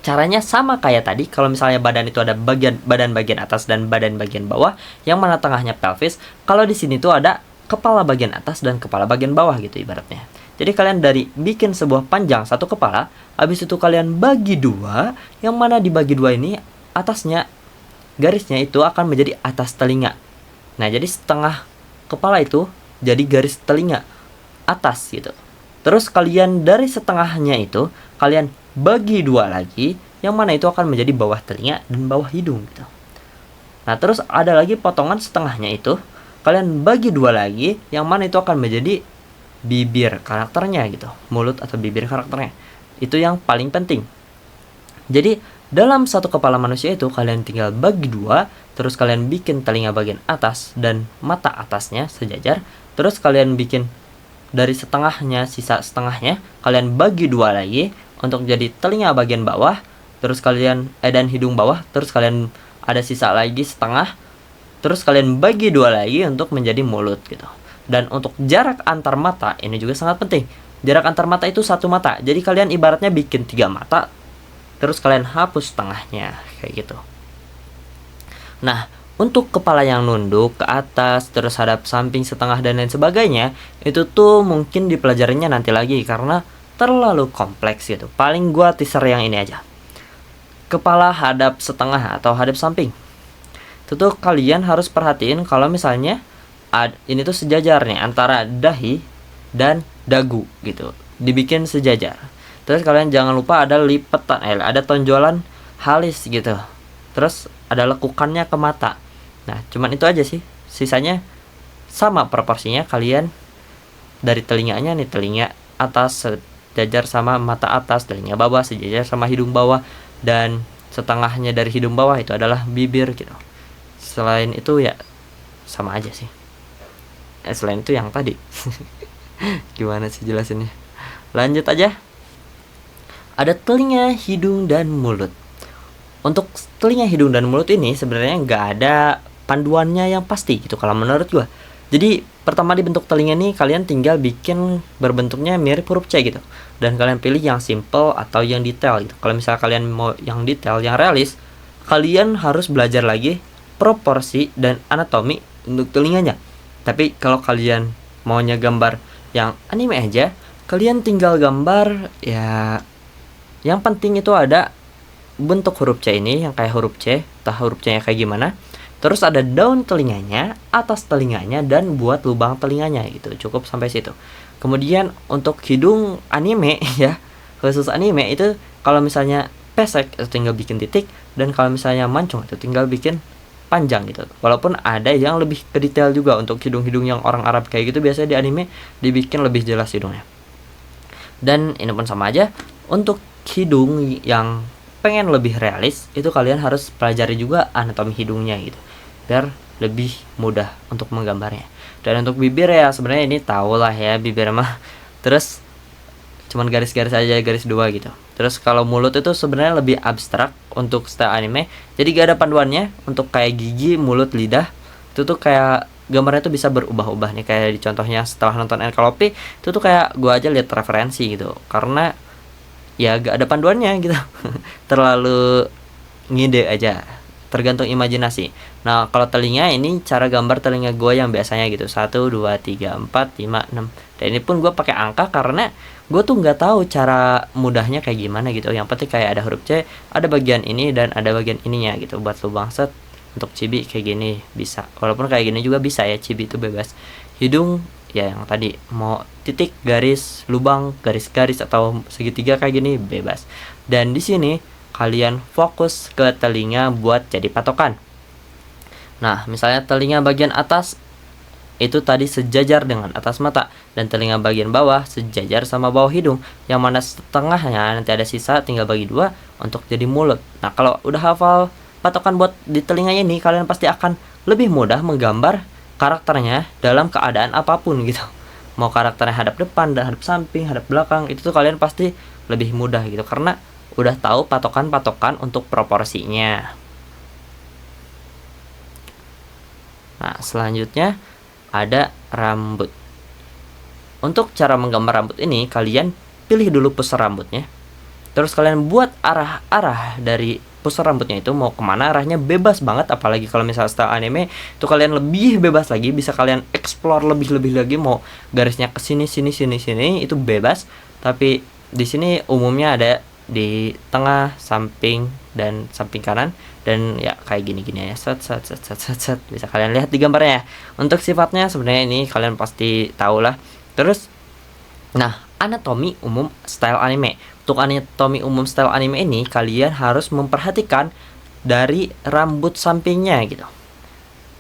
caranya sama kayak tadi. Kalau misalnya badan itu ada badan bagian atas dan badan bagian bawah, yang mana tengahnya pelvis. Kalau di sini tuh ada kepala bagian atas dan kepala bagian bawah gitu ibaratnya. Jadi kalian dari bikin sebuah panjang satu kepala, habis itu kalian bagi dua, yang mana dibagi dua ini atasnya garisnya itu akan menjadi atas telinga. Nah, jadi setengah kepala itu jadi garis telinga atas gitu. Terus kalian dari setengahnya itu kalian bagi dua lagi, yang mana itu akan menjadi bawah telinga dan bawah hidung gitu. Nah, terus ada lagi potongan setengahnya itu kalian bagi dua lagi, yang mana itu akan menjadi bibir karakternya gitu, mulut atau bibir karakternya. Itu yang paling penting. Jadi dalam satu kepala manusia itu kalian tinggal bagi dua, terus kalian bikin telinga bagian atas dan mata atasnya sejajar, terus kalian bikin dari setengahnya, sisa setengahnya kalian bagi dua lagi untuk jadi telinga bagian bawah, terus kalian dan hidung bawah, terus kalian ada sisa lagi setengah, terus kalian bagi dua lagi untuk menjadi mulut gitu. Dan untuk jarak antar mata ini juga sangat penting. Jarak antar mata itu satu mata. Jadi kalian ibaratnya bikin 3 mata, terus kalian hapus tengahnya kayak gitu. Nah, untuk kepala yang nunduk ke atas, terus hadap samping setengah dan lain sebagainya, itu tuh mungkin dipelajarinya nanti lagi karena terlalu kompleks gitu. Paling gua teaser yang ini aja. Kepala hadap setengah atau hadap samping. Itu tuh kalian harus perhatiin kalau misalnya ini tuh sejajar nih antara dahi dan dagu gitu. Dibikin sejajar. Terus kalian jangan lupa ada lipetan, ada tonjolan halus gitu. Terus ada lekukannya ke mata. Nah, cuman itu aja sih. Sisanya sama proporsinya. Kalian dari telinganya nih, telinga atas sejajar sama mata atas, telinga bawah sejajar sama hidung bawah, dan setengahnya dari hidung bawah itu adalah bibir gitu. Selain itu ya sama aja sih. Selain itu yang tadi. Gimana sih jelasinnya? Lanjut aja. Ada telinga, hidung, dan mulut. Untuk telinga, hidung, dan mulut ini sebenarnya nggak ada panduannya yang pasti gitu kalau menurut gua. Jadi pertama dibentuk telinga nih kalian tinggal bikin berbentuknya mirip huruf C gitu. Dan kalian pilih yang simple atau yang detail gitu. Kalau misalnya kalian mau yang detail, yang realis, kalian harus belajar lagi proporsi dan anatomi untuk telinganya. Tapi kalau kalian maunya gambar yang anime aja, kalian tinggal gambar ya. Yang penting itu ada bentuk huruf C ini yang kayak huruf C, entah huruf C nya kayak gimana. Terus ada daun telinganya, atas telinganya, dan buat lubang telinganya gitu. Cukup sampai situ. Kemudian untuk hidung anime ya, khusus anime itu kalau misalnya pesek itu tinggal bikin titik, dan kalau misalnya mancung itu tinggal bikin panjang gitu. Walaupun ada yang lebih ke detail juga untuk hidung-hidung yang orang Arab kayak gitu, biasanya di anime dibikin lebih jelas hidungnya. Dan ini pun sama aja. Untuk hidung yang pengen lebih realis, itu kalian harus pelajari juga anatomi hidungnya gitu, biar lebih mudah untuk menggambarnya. Dan untuk bibir ya sebenarnya ini tau lah ya, bibir mah terus cuman garis-garis aja, garis dua gitu. Terus kalau mulut itu sebenarnya lebih abstrak untuk style anime, jadi gak ada panduannya. Untuk kayak gigi, mulut, lidah itu tuh kayak gambarnya tuh bisa berubah-ubah nih, kayak di contohnya setelah nonton Envelope itu tuh kayak gua aja lihat referensi gitu, karena ya gak ada panduannya gitu. Terlalu ngide aja, tergantung imajinasi. Nah kalau telinga, ini cara gambar telinga gue yang biasanya gitu, 1, 2, 3, 4, 5, 6. Dan ini pun gue pakai angka karena gue tuh nggak tahu cara mudahnya kayak gimana gitu. Yang penting kayak ada huruf C, ada bagian ini dan ada bagian ininya gitu. Buat lubang set, untuk cibi kayak gini bisa, walaupun kayak gini juga bisa ya, cibi itu bebas. Hidung ya yang tadi, mau titik, garis, lubang, garis-garis atau segitiga kayak gini bebas. Dan di sini kalian fokus ke telinga buat jadi patokan. Nah misalnya telinga bagian atas itu tadi sejajar dengan atas mata, dan telinga bagian bawah sejajar sama bawah hidung, yang mana setengahnya nanti ada sisa, tinggal bagi dua untuk jadi mulut. Nah kalau udah hafal patokan buat di telinganya ini, kalian pasti akan lebih mudah menggambar karakternya dalam keadaan apapun gitu. Mau karakternya hadap depan, dan hadap samping, hadap belakang, itu tuh kalian pasti lebih mudah gitu, karena udah tahu patokan-patokan untuk proporsinya. Nah selanjutnya ada rambut. Untuk cara menggambar rambut ini, kalian pilih dulu pusar rambutnya. Terus kalian buat arah-arah dari pusar rambutnya itu mau kemana, arahnya bebas banget. Apalagi kalau misalnya style anime itu kalian lebih bebas lagi, bisa kalian explore lebih lagi. Mau garisnya ke sini itu bebas. Tapi di sini umumnya ada di tengah, samping, dan samping kanan. Dan ya kayak gini-gini ya, set. Bisa kalian lihat di gambarnya ya. Untuk sifatnya sebenarnya ini kalian pasti tahu lah. Terus nah anatomi umum style anime. Untuk anatomi umum style anime ini kalian harus memperhatikan dari rambut sampingnya gitu.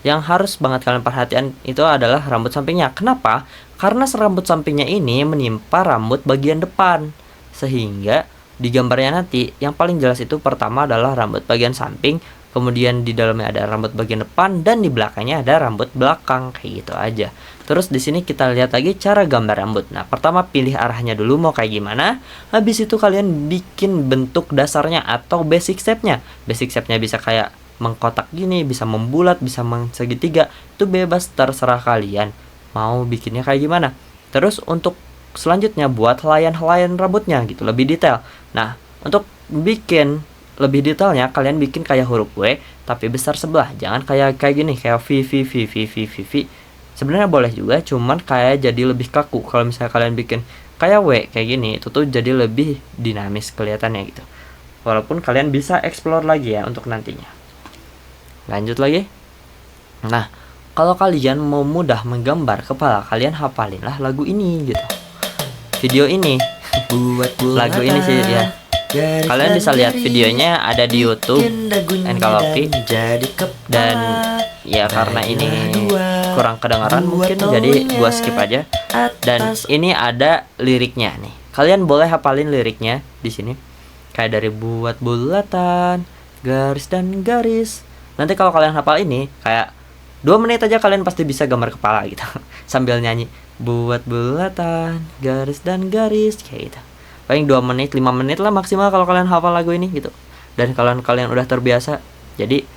Yang harus banget kalian perhatikan itu adalah rambut sampingnya. Kenapa? Karena rambut sampingnya ini menimpa rambut bagian depan, sehingga di gambarnya nanti yang paling jelas itu pertama adalah rambut bagian samping, kemudian di dalamnya ada rambut bagian depan, dan di belakangnya ada rambut belakang, kayak gitu aja. Terus di sini kita lihat lagi cara gambar rambut. Nah pertama pilih arahnya dulu mau kayak gimana. Habis itu kalian bikin bentuk dasarnya atau basic shape-nya. Basic shape-nya bisa kayak mengkotak gini, bisa membulat, bisa segitiga. Itu bebas, terserah kalian mau bikinnya kayak gimana. Terus untuk selanjutnya buat helaian rambutnya gitu, lebih detail. Nah untuk bikin lebih detailnya kalian bikin kayak huruf W tapi besar sebelah, jangan kayak gini, kayak V. Sebenarnya boleh juga, cuman kayak jadi lebih kaku. Kalau misalnya kalian bikin kayak W kayak gini, itu tuh jadi lebih dinamis kelihatannya gitu. Walaupun kalian bisa explore lagi ya untuk nantinya. Lanjut lagi. Nah kalau kalian mau mudah menggambar kepala, kalian hafalinlah lagu ini gitu, video ini. Lagu ini sih ya, kalian bisa lihat videonya ada di YouTube Envelope. Dan ya karena ini kurang kedengaran mungkin, jadi gua skip aja. Dan ini ada liriknya nih, kalian boleh hafalin liriknya di sini. Kayak dari buat bulatan, garis dan garis. Nanti kalau kalian hafal ini kayak 2 menit aja kalian pasti bisa gambar kepala gitu sambil nyanyi buat bulatan, garis dan garis kayak gitu. Paling 2 menit, 5 menit lah maksimal kalau kalian hafal lagu ini gitu. Dan kalian udah terbiasa, jadi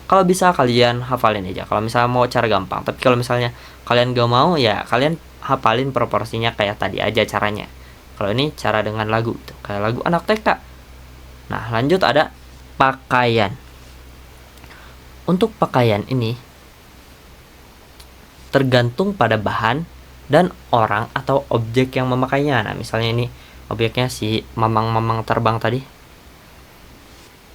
kalau bisa kalian hafalin aja kalau misalnya mau cara gampang. Tapi kalau misalnya kalian gak mau, ya kalian hafalin proporsinya kayak tadi aja caranya. Kalau ini cara dengan lagu gitu, kayak lagu anak TK. Nah lanjut ada pakaian. Untuk pakaian ini tergantung pada bahan dan orang atau objek yang memakainya. Nah misalnya ini objeknya si mamang terbang tadi.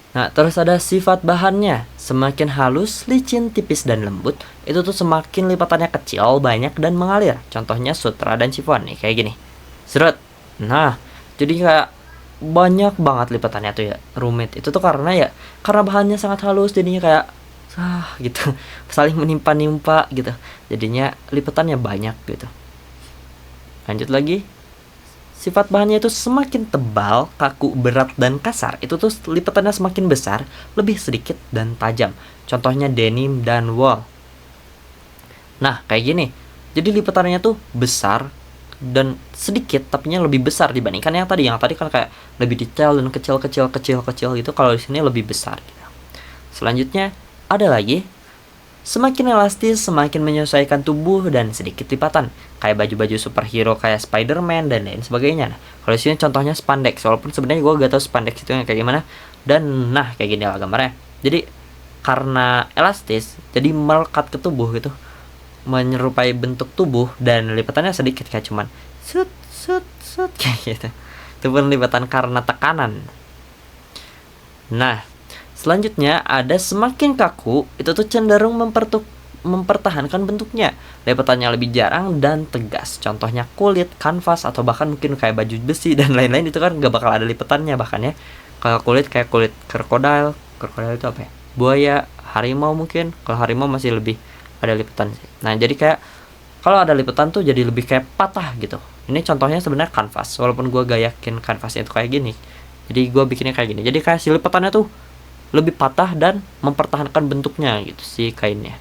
Nah, terus ada sifat bahannya. Semakin halus, licin, tipis, dan lembut, itu tuh semakin lipatannya kecil, banyak, dan mengalir. Contohnya sutra dan chiffon nih, kayak gini. Seret. Nah, jadi kayak banyak banget lipatannya tuh ya, rumit. Itu tuh karena bahannya sangat halus, jadinya kayak gitu. Saling menimpa-nimpa gitu. Jadinya lipatannya banyak gitu. Lanjut lagi. Sifat bahannya itu semakin tebal, kaku, berat, dan kasar. Itu tuh lipatannya semakin besar, lebih sedikit, dan tajam. Contohnya denim dan wool. Nah, kayak gini. Jadi lipatannya tuh besar dan sedikit, tapi lebih besar dibandingkan yang tadi. Yang tadi kan kayak lebih detail dan kecil gitu. Kalau di sini lebih besar. Gitu. Selanjutnya ada lagi. Semakin elastis, semakin menyesuaikan tubuh dan sedikit lipatan. Kayak baju-baju superhero kayak Spider-Man dan lain sebagainya. Nah, kalau di sini contohnya spandex, walaupun sebenarnya gue gak tahu spandex itu yang kayak gimana. Dan nah, kayak gini lah gambarnya. Jadi karena elastis, jadi melekat ke tubuh gitu, menyerupai bentuk tubuh dan lipatannya sedikit kayak cuman set kayak gitu. Itu pun lipatan karena tekanan. Nah, selanjutnya ada semakin kaku, itu tuh cenderung mempertahankan bentuknya. Lipatannya lebih jarang dan tegas. Contohnya kulit, kanvas, atau bahkan mungkin kayak baju besi dan lain-lain, itu kan gak bakal ada lipatannya bahkan ya. Kalau kulit kayak kulit krokodil itu apa ya? Buaya, harimau mungkin. Kalau harimau masih lebih ada lipatan sih. Nah, jadi kayak kalau ada lipatan tuh jadi lebih kayak patah gitu. Ini contohnya sebenarnya kanvas, walaupun gue gak yakin kanvasnya itu kayak gini. Jadi gue bikinnya kayak gini. Jadi kayak si lipatannya tuh lebih patah dan mempertahankan bentuknya gitu si kainnya.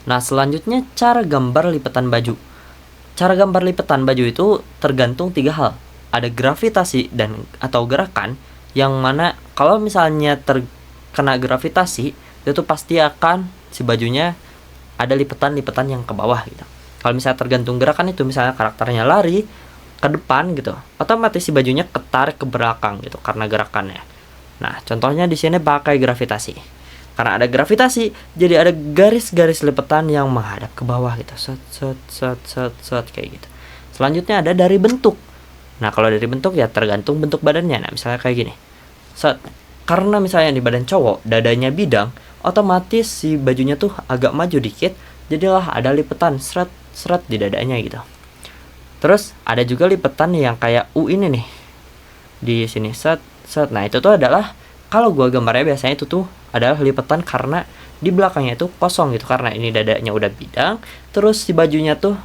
Nah, selanjutnya cara gambar lipatan baju. Cara gambar lipatan baju itu tergantung 3 hal. Ada gravitasi dan atau gerakan, yang mana kalau misalnya terkena gravitasi, itu pasti akan si bajunya ada lipatan-lipatan yang ke bawah gitu. Kalau misalnya tergantung gerakan, itu misalnya karakternya lari ke depan gitu, otomatis si bajunya ketarik ke belakang gitu karena gerakannya. Nah, contohnya di sini pakai gravitasi. Karena ada gravitasi, jadi ada garis-garis lipatan yang menghadap ke bawah gitu. Set kayak gitu. Selanjutnya ada dari bentuk. Nah, kalau dari bentuk ya tergantung bentuk badannya. Nah, misalnya kayak gini. Set. Karena misalnya di badan cowok, dadanya bidang, otomatis si bajunya tuh agak maju dikit, jadilah ada lipatan seret di dadanya gitu. Terus ada juga lipatan yang kayak U ini nih. Di sini set. Nah, itu tuh adalah kalau gua gambarnya biasanya itu tuh adalah lipatan karena di belakangnya itu kosong gitu, karena ini dadanya udah bidang, terus si bajunya tuh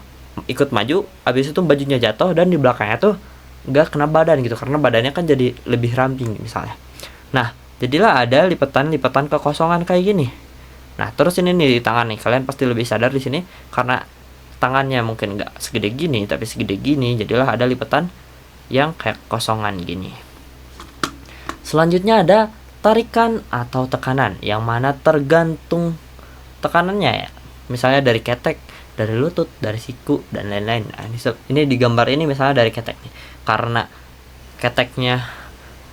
ikut maju, habis itu bajunya jatuh dan di belakangnya tuh gak kena badan gitu, karena badannya kan jadi lebih ramping misalnya. Nah, jadilah ada lipatan-lipatan kekosongan kayak gini. Nah, terus ini nih di tangan nih, kalian pasti lebih sadar di sini karena tangannya mungkin gak segede gini tapi segede gini, jadilah ada lipatan yang kayak kosongan gini. Selanjutnya ada tarikan atau tekanan, yang mana tergantung tekanannya ya. Misalnya dari ketek, dari lutut, dari siku, dan lain-lain. Nah, ini di gambar ini misalnya dari ketek nih. Karena keteknya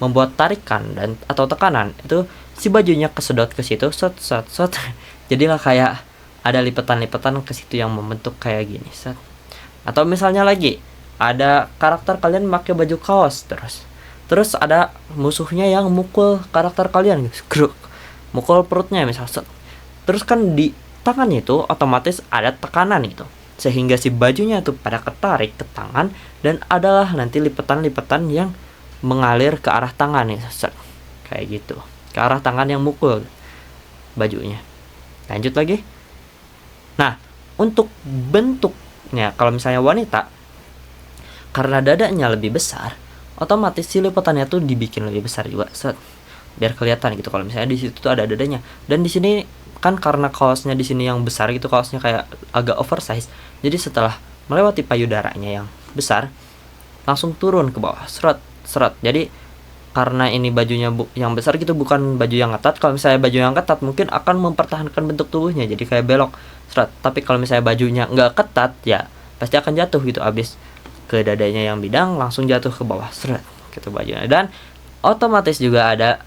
membuat tarikan dan atau tekanan, itu si bajunya kesedot ke situ, set. Jadilah kayak ada lipatan-lipatan ke situ yang membentuk kayak gini, set. Atau misalnya lagi, ada karakter kalian pakai baju kaos terus ada musuhnya yang mukul karakter kalian gitu, mukul perutnya misalnya. Terus kan di tangannya itu otomatis ada tekanan gitu, sehingga si bajunya tuh pada ketarik ke tangan dan adalah nanti lipatan-lipatan yang mengalir ke arah tangan nih, kayak gitu, ke arah tangan yang mukul bajunya. Lanjut lagi. Nah, untuk bentuknya kalau misalnya wanita, karena dadanya lebih besar, otomatis si lipatannya tuh dibikin lebih besar juga, biar kelihatan gitu kalau misalnya di situ tuh ada dadanya. Dan di sini kan karena kaosnya di sini yang besar gitu, kaosnya kayak agak oversize, jadi setelah melewati payudaranya yang besar langsung turun ke bawah, seret. Jadi karena ini bajunya yang besar gitu, bukan baju yang ketat. Kalau misalnya baju yang ketat mungkin akan mempertahankan bentuk tubuhnya jadi kayak belok, seret. Tapi kalau misalnya bajunya nggak ketat ya pasti akan jatuh gitu, abis ke dadanya yang bidang langsung jatuh ke bawah, seret gitu bajunya. Dan otomatis juga ada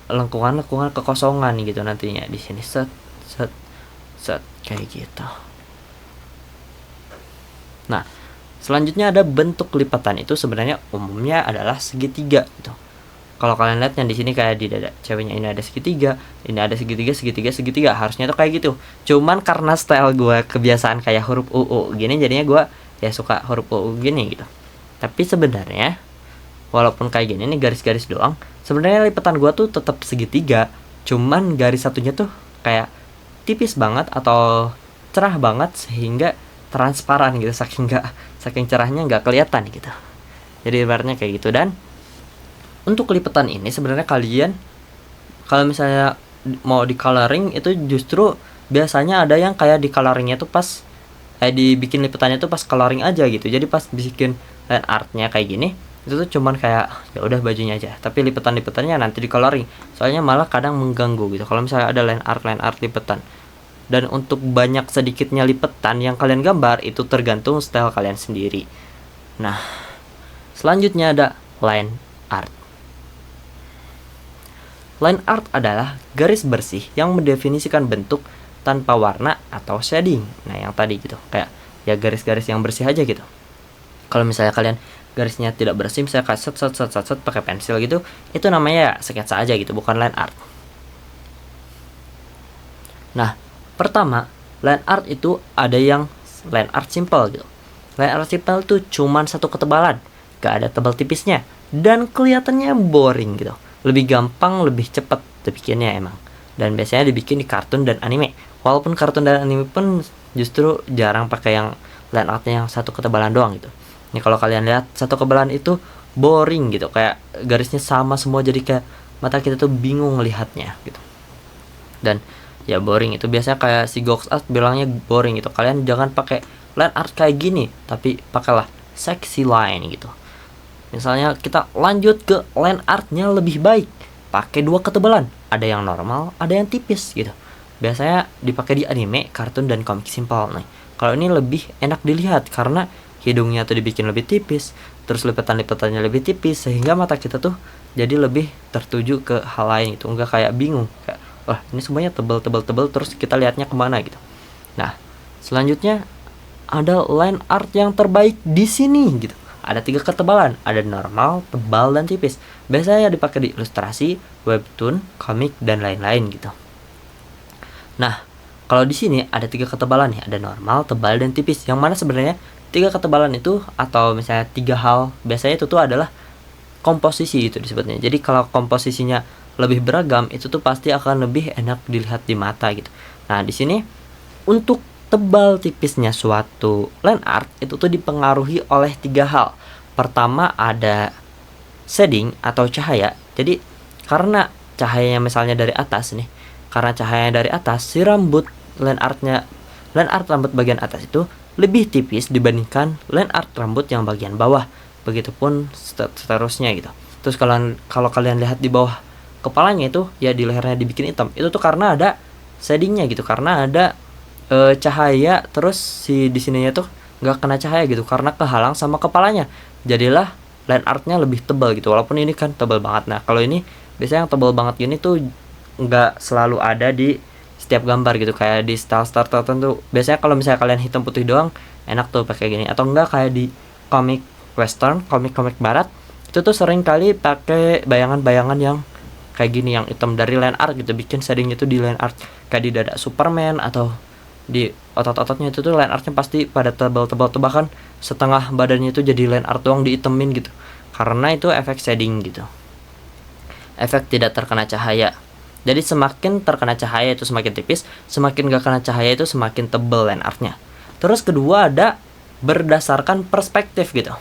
lengkungan kekosongan gitu nantinya di sini, set kayak gitu. Nah, selanjutnya ada bentuk lipatan, itu sebenarnya umumnya adalah segitiga gitu. Kalau kalian lihatnya di sini kayak di dada ceweknya ini ada segitiga, ini ada segitiga, segitiga, segitiga. Harusnya tuh kayak gitu. Cuman karena style gue kebiasaan kayak huruf UU gini, jadinya gue ya suka huruf UU gini gitu. Tapi sebenarnya walaupun kayak gini nih garis-garis doang, sebenarnya lipetan gue tuh tetap segitiga. Cuman garis satunya tuh kayak tipis banget atau cerah banget sehingga transparan gitu, saking cerahnya nggak kelihatan gitu. Jadi ibaratnya kayak gitu. Dan untuk lipetan ini sebenarnya kalian kalau misalnya mau di coloring itu justru biasanya ada yang kayak di coloringnya tuh pas dibikin lipetannya tuh pas coloring aja gitu. Jadi pas bikin line artnya kayak gini itu tuh cuman kayak ya udah bajunya aja, tapi lipetannya nanti di coloring. Soalnya malah kadang mengganggu gitu kalau misalnya ada line art lipetan. Dan untuk banyak sedikitnya lipetan yang kalian gambar itu tergantung style kalian sendiri. Nah, selanjutnya ada line art. Line art adalah garis bersih yang mendefinisikan bentuk tanpa warna atau shading. Nah, yang tadi gitu, kayak ya garis-garis yang bersih aja gitu. Kalau misalnya kalian garisnya tidak bersih, misalnya kayak set pakai pensil gitu, itu namanya ya sketsa aja gitu, bukan line art. Nah, pertama, line art itu ada yang line art simple gitu. Line art simple tuh cuman satu ketebalan, gak ada tebal tipisnya, dan kelihatannya boring gitu. Lebih gampang, lebih cepat dibikinnya emang. Dan biasanya dibikin di kartun dan anime. Walaupun kartun dan anime pun justru jarang pakai yang line artnya yang satu ketebalan doang gitu. Ini kalau kalian lihat satu ketebalan itu boring gitu, kayak garisnya sama semua, jadi kayak mata kita tuh bingung lihatnya gitu. Dan ya boring itu biasanya kayak si Gox Art bilangnya boring gitu. Kalian jangan pakai line art kayak gini, tapi pakailah sexy line gitu. Misalnya kita lanjut ke line artnya lebih baik, pakai dua ketebalan, ada yang normal, ada yang tipis gitu. Biasanya dipakai di anime, kartun, dan komik simpel nih. Kalau ini lebih enak dilihat karena hidungnya tuh dibikin lebih tipis, terus lipetan-lipetannya lebih tipis, sehingga mata kita tuh jadi lebih tertuju ke hal lain itu, enggak kayak bingung kayak wah ini semuanya tebel terus kita lihatnya kemana gitu. Nah, selanjutnya ada line art yang terbaik di sini gitu. Ada 3 ketebalan, ada normal, tebal, dan tipis. Biasanya dipakai di ilustrasi, webtoon, komik, dan lain-lain gitu. Nah, kalau di sini ada 3 ketebalan nih, ada normal, tebal, dan tipis. Yang mana sebenarnya 3 ketebalan itu atau misalnya 3 hal biasanya itu tuh adalah komposisi itu disebutnya. Jadi kalau komposisinya lebih beragam itu tuh pasti akan lebih enak dilihat di mata gitu. Nah, di sini untuk tebal tipisnya suatu line art itu tuh dipengaruhi oleh 3 hal. Pertama ada shading atau cahaya. Jadi karena cahayanya misalnya dari atas nih, karena cahayanya dari atas, si rambut line art rambut bagian atas itu lebih tipis dibandingkan line art rambut yang bagian bawah. Begitupun seterusnya gitu. Terus kalau kalian lihat di bawah kepalanya itu ya di lehernya dibikin hitam, itu tuh karena ada shadingnya gitu, karena ada cahaya, terus si di sininya tuh nggak kena cahaya gitu karena kehalang sama kepalanya, jadilah line artnya lebih tebal gitu. Walaupun ini kan tebal banget. Nah, kalau ini biasanya yang tebal banget gini tuh nggak selalu ada di setiap gambar gitu, kayak di style tertentu. Biasanya kalau misalnya kalian hitam putih doang enak tuh pakai gini, atau enggak kayak di komik western, komik barat itu tuh sering kali pakai bayangan-bayangan yang kayak gini, yang hitam dari line art gitu, bikin shadingnya tuh di line art, kayak di dada Superman atau di otot-ototnya itu tuh line artnya pasti pada tebal-tebal, bahkan setengah badannya itu jadi line art doang diitemin gitu, karena itu efek shading gitu, efek tidak terkena cahaya. Jadi semakin terkena cahaya itu semakin tipis, semakin gak kena cahaya itu semakin tebal line artnya. Terus kedua ada berdasarkan perspektif gitu.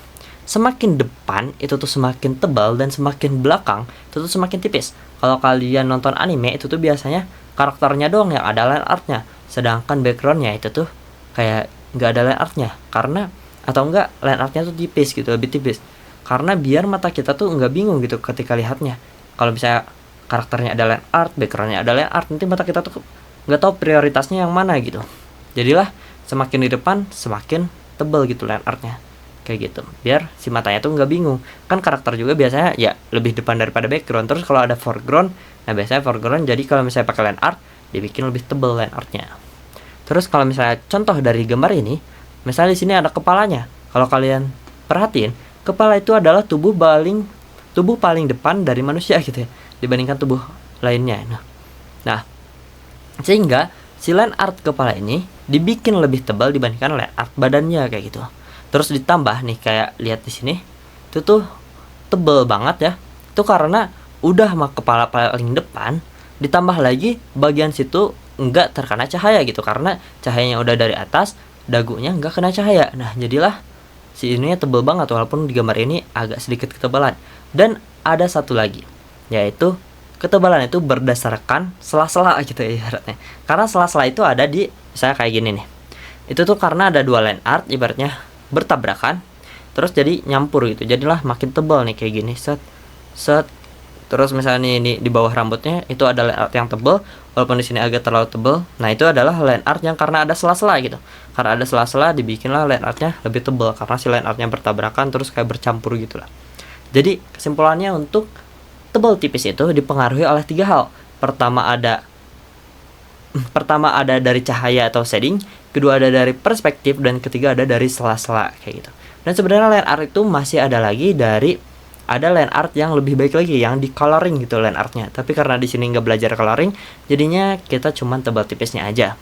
Semakin depan itu tuh semakin tebal, dan semakin belakang itu tuh semakin tipis. Kalau kalian nonton anime itu tuh biasanya karakternya doang yang ada line artnya, sedangkan backgroundnya itu tuh kayak nggak ada line artnya, karena atau enggak line artnya tuh tipis gitu, lebih tipis, karena biar mata kita tuh nggak bingung gitu ketika lihatnya. Kalau misalnya karakternya ada line art, backgroundnya ada line art, nanti mata kita tuh nggak tahu prioritasnya yang mana gitu. Jadilah semakin di depan semakin tebal gitu line artnya, kayak gitu, biar si matanya tuh nggak bingung. Kan karakter juga biasanya ya lebih depan daripada background. Terus kalau ada foreground, nah biasanya foreground, jadi kalau misalnya pakai line art dibikin lebih tebal line artnya. Terus kalau misalnya contoh dari gambar ini, misalnya di sini ada kepalanya. Kalau kalian perhatiin, kepala itu adalah tubuh paling tubuh paling depan dari manusia gitu ya, dibandingkan tubuh lainnya. Nah, sehingga si line art kepala ini dibikin lebih tebal dibandingkan line art badannya kayak gitu. Terus ditambah nih, kayak lihat di sini, itu tuh tebel banget ya. Itu karena udah mah kepala paling depan, ditambah lagi bagian situ nggak terkena cahaya gitu, karena cahayanya udah dari atas, dagunya nggak kena cahaya. Nah, jadilah si ininya tebel banget, walaupun di gambar ini agak sedikit ketebalan. Dan ada satu lagi, yaitu ketebalan itu berdasarkan sela-sela gitu ya ibaratnya. Karena sela-sela itu ada di, misalnya kayak gini nih, itu tuh karena ada dua line art ibaratnya bertabrakan, terus jadi nyampur gitu, jadilah makin tebal nih kayak gini, set set. Terus misalnya ini di bawah rambutnya itu ada line art yang tebal, walaupun di sini agak terlalu tebal. Nah, itu adalah line art yang karena ada sela-sela gitu. Karena ada sela-sela dibikinlah line artnya lebih tebal, karena si line artnya bertabrakan terus kayak bercampur gitulah. Jadi kesimpulannya, untuk tebal tipis itu dipengaruhi oleh 3 hal. Pertama ada dari cahaya atau shading, kedua ada dari perspektif, dan ketiga ada dari sela-sela kayak gitu. Dan sebenarnya line art itu masih ada lagi ada line art yang lebih baik lagi, yang di coloring gitu line artnya. Tapi karena di sini nggak belajar coloring, jadinya kita cuman tebal tipisnya aja.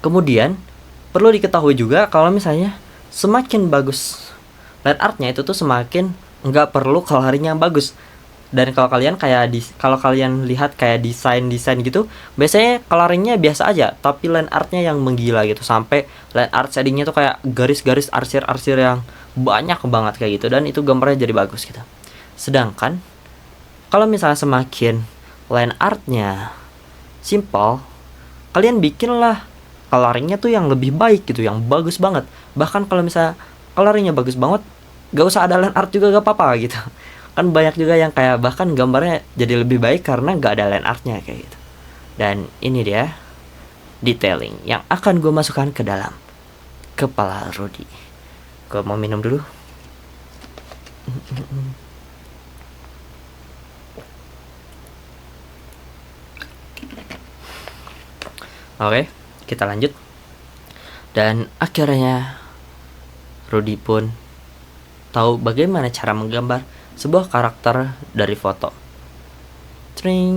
Kemudian perlu diketahui juga kalau misalnya semakin bagus line artnya itu tuh semakin nggak perlu coloring yang bagus. Dan kalau kalian lihat kayak desain gitu, biasanya coloringnya biasa aja, tapi line artnya yang menggila gitu, sampai line art shadingnya tuh kayak garis-garis arsir-arsir yang banyak banget kayak gitu, dan itu gambarnya jadi bagus gitu. Sedangkan kalau misalnya semakin line artnya simple, kalian bikinlah coloringnya tuh yang lebih baik gitu, yang bagus banget. Bahkan kalau misalnya coloringnya bagus banget, gak usah ada line art juga gak apa-apa gitu. Kan banyak juga yang kayak bahkan gambarnya jadi lebih baik karena gak ada line artnya kayak gitu. Dan ini dia detailing yang akan gue masukkan ke dalam kepala Rudy. Gue mau minum dulu. Oke, kita lanjut. Dan akhirnya Rudy pun tahu bagaimana cara menggambar sebuah karakter dari foto. Tring.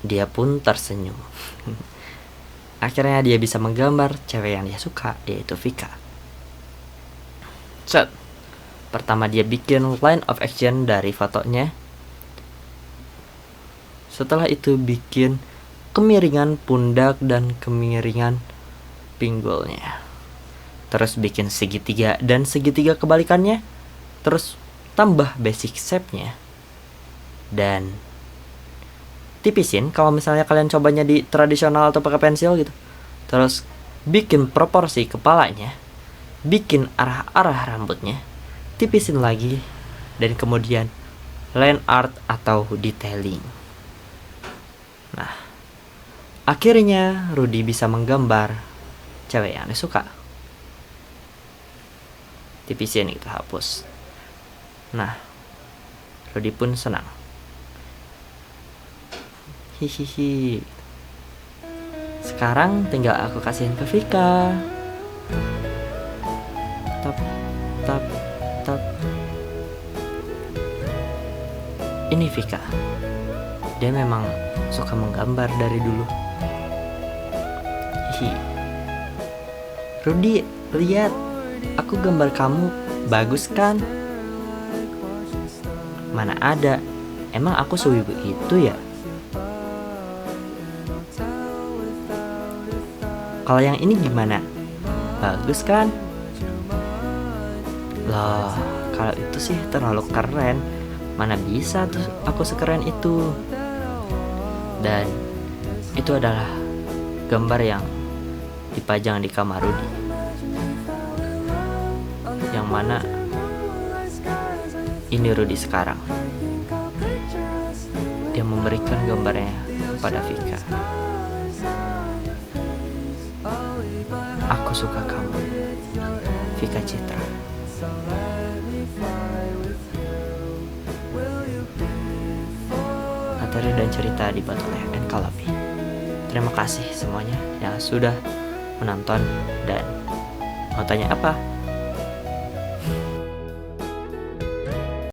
Dia pun tersenyum. Akhirnya dia bisa menggambar cewek yang dia suka, yaitu Vika. Set. Pertama dia bikin line of action dari fotonya. Setelah itu bikin kemiringan pundak dan kemiringan pinggulnya. Terus bikin segitiga dan segitiga kebalikannya. Terus tambah basic shape-nya. Dan tipisin kalau misalnya kalian cobanya di tradisional atau pakai pensil gitu. Terus bikin proporsi kepalanya, bikin arah-arah rambutnya, tipisin lagi, dan kemudian line art atau detailing. Nah, akhirnya Rudy bisa menggambar cewek yang dia suka. Tipisin itu, hapus. Nah, Rudy pun senang. Hihihi. Sekarang tinggal aku kasihin ke Vika. Tap, tap, tap. Ini Vika. Dia memang suka menggambar dari dulu. Hihi. Rudy, lihat. Aku gambar kamu bagus kan? Mana ada. Emang aku sewibu itu ya? Kalau yang ini gimana? Bagus kan? Loh, kalau itu sih terlalu keren. Mana bisa tuh aku sekeren itu? Dan itu adalah gambar yang dipajang di kamar Rudy, yang mana ini Rudy sekarang. Dia memberikan gambarnya pada Vika. Aku suka kamu, Vika Citra. Materi dan cerita dibuat oleh Enkalapi. Terima kasih semuanya yang sudah menonton, dan mau tanya apa?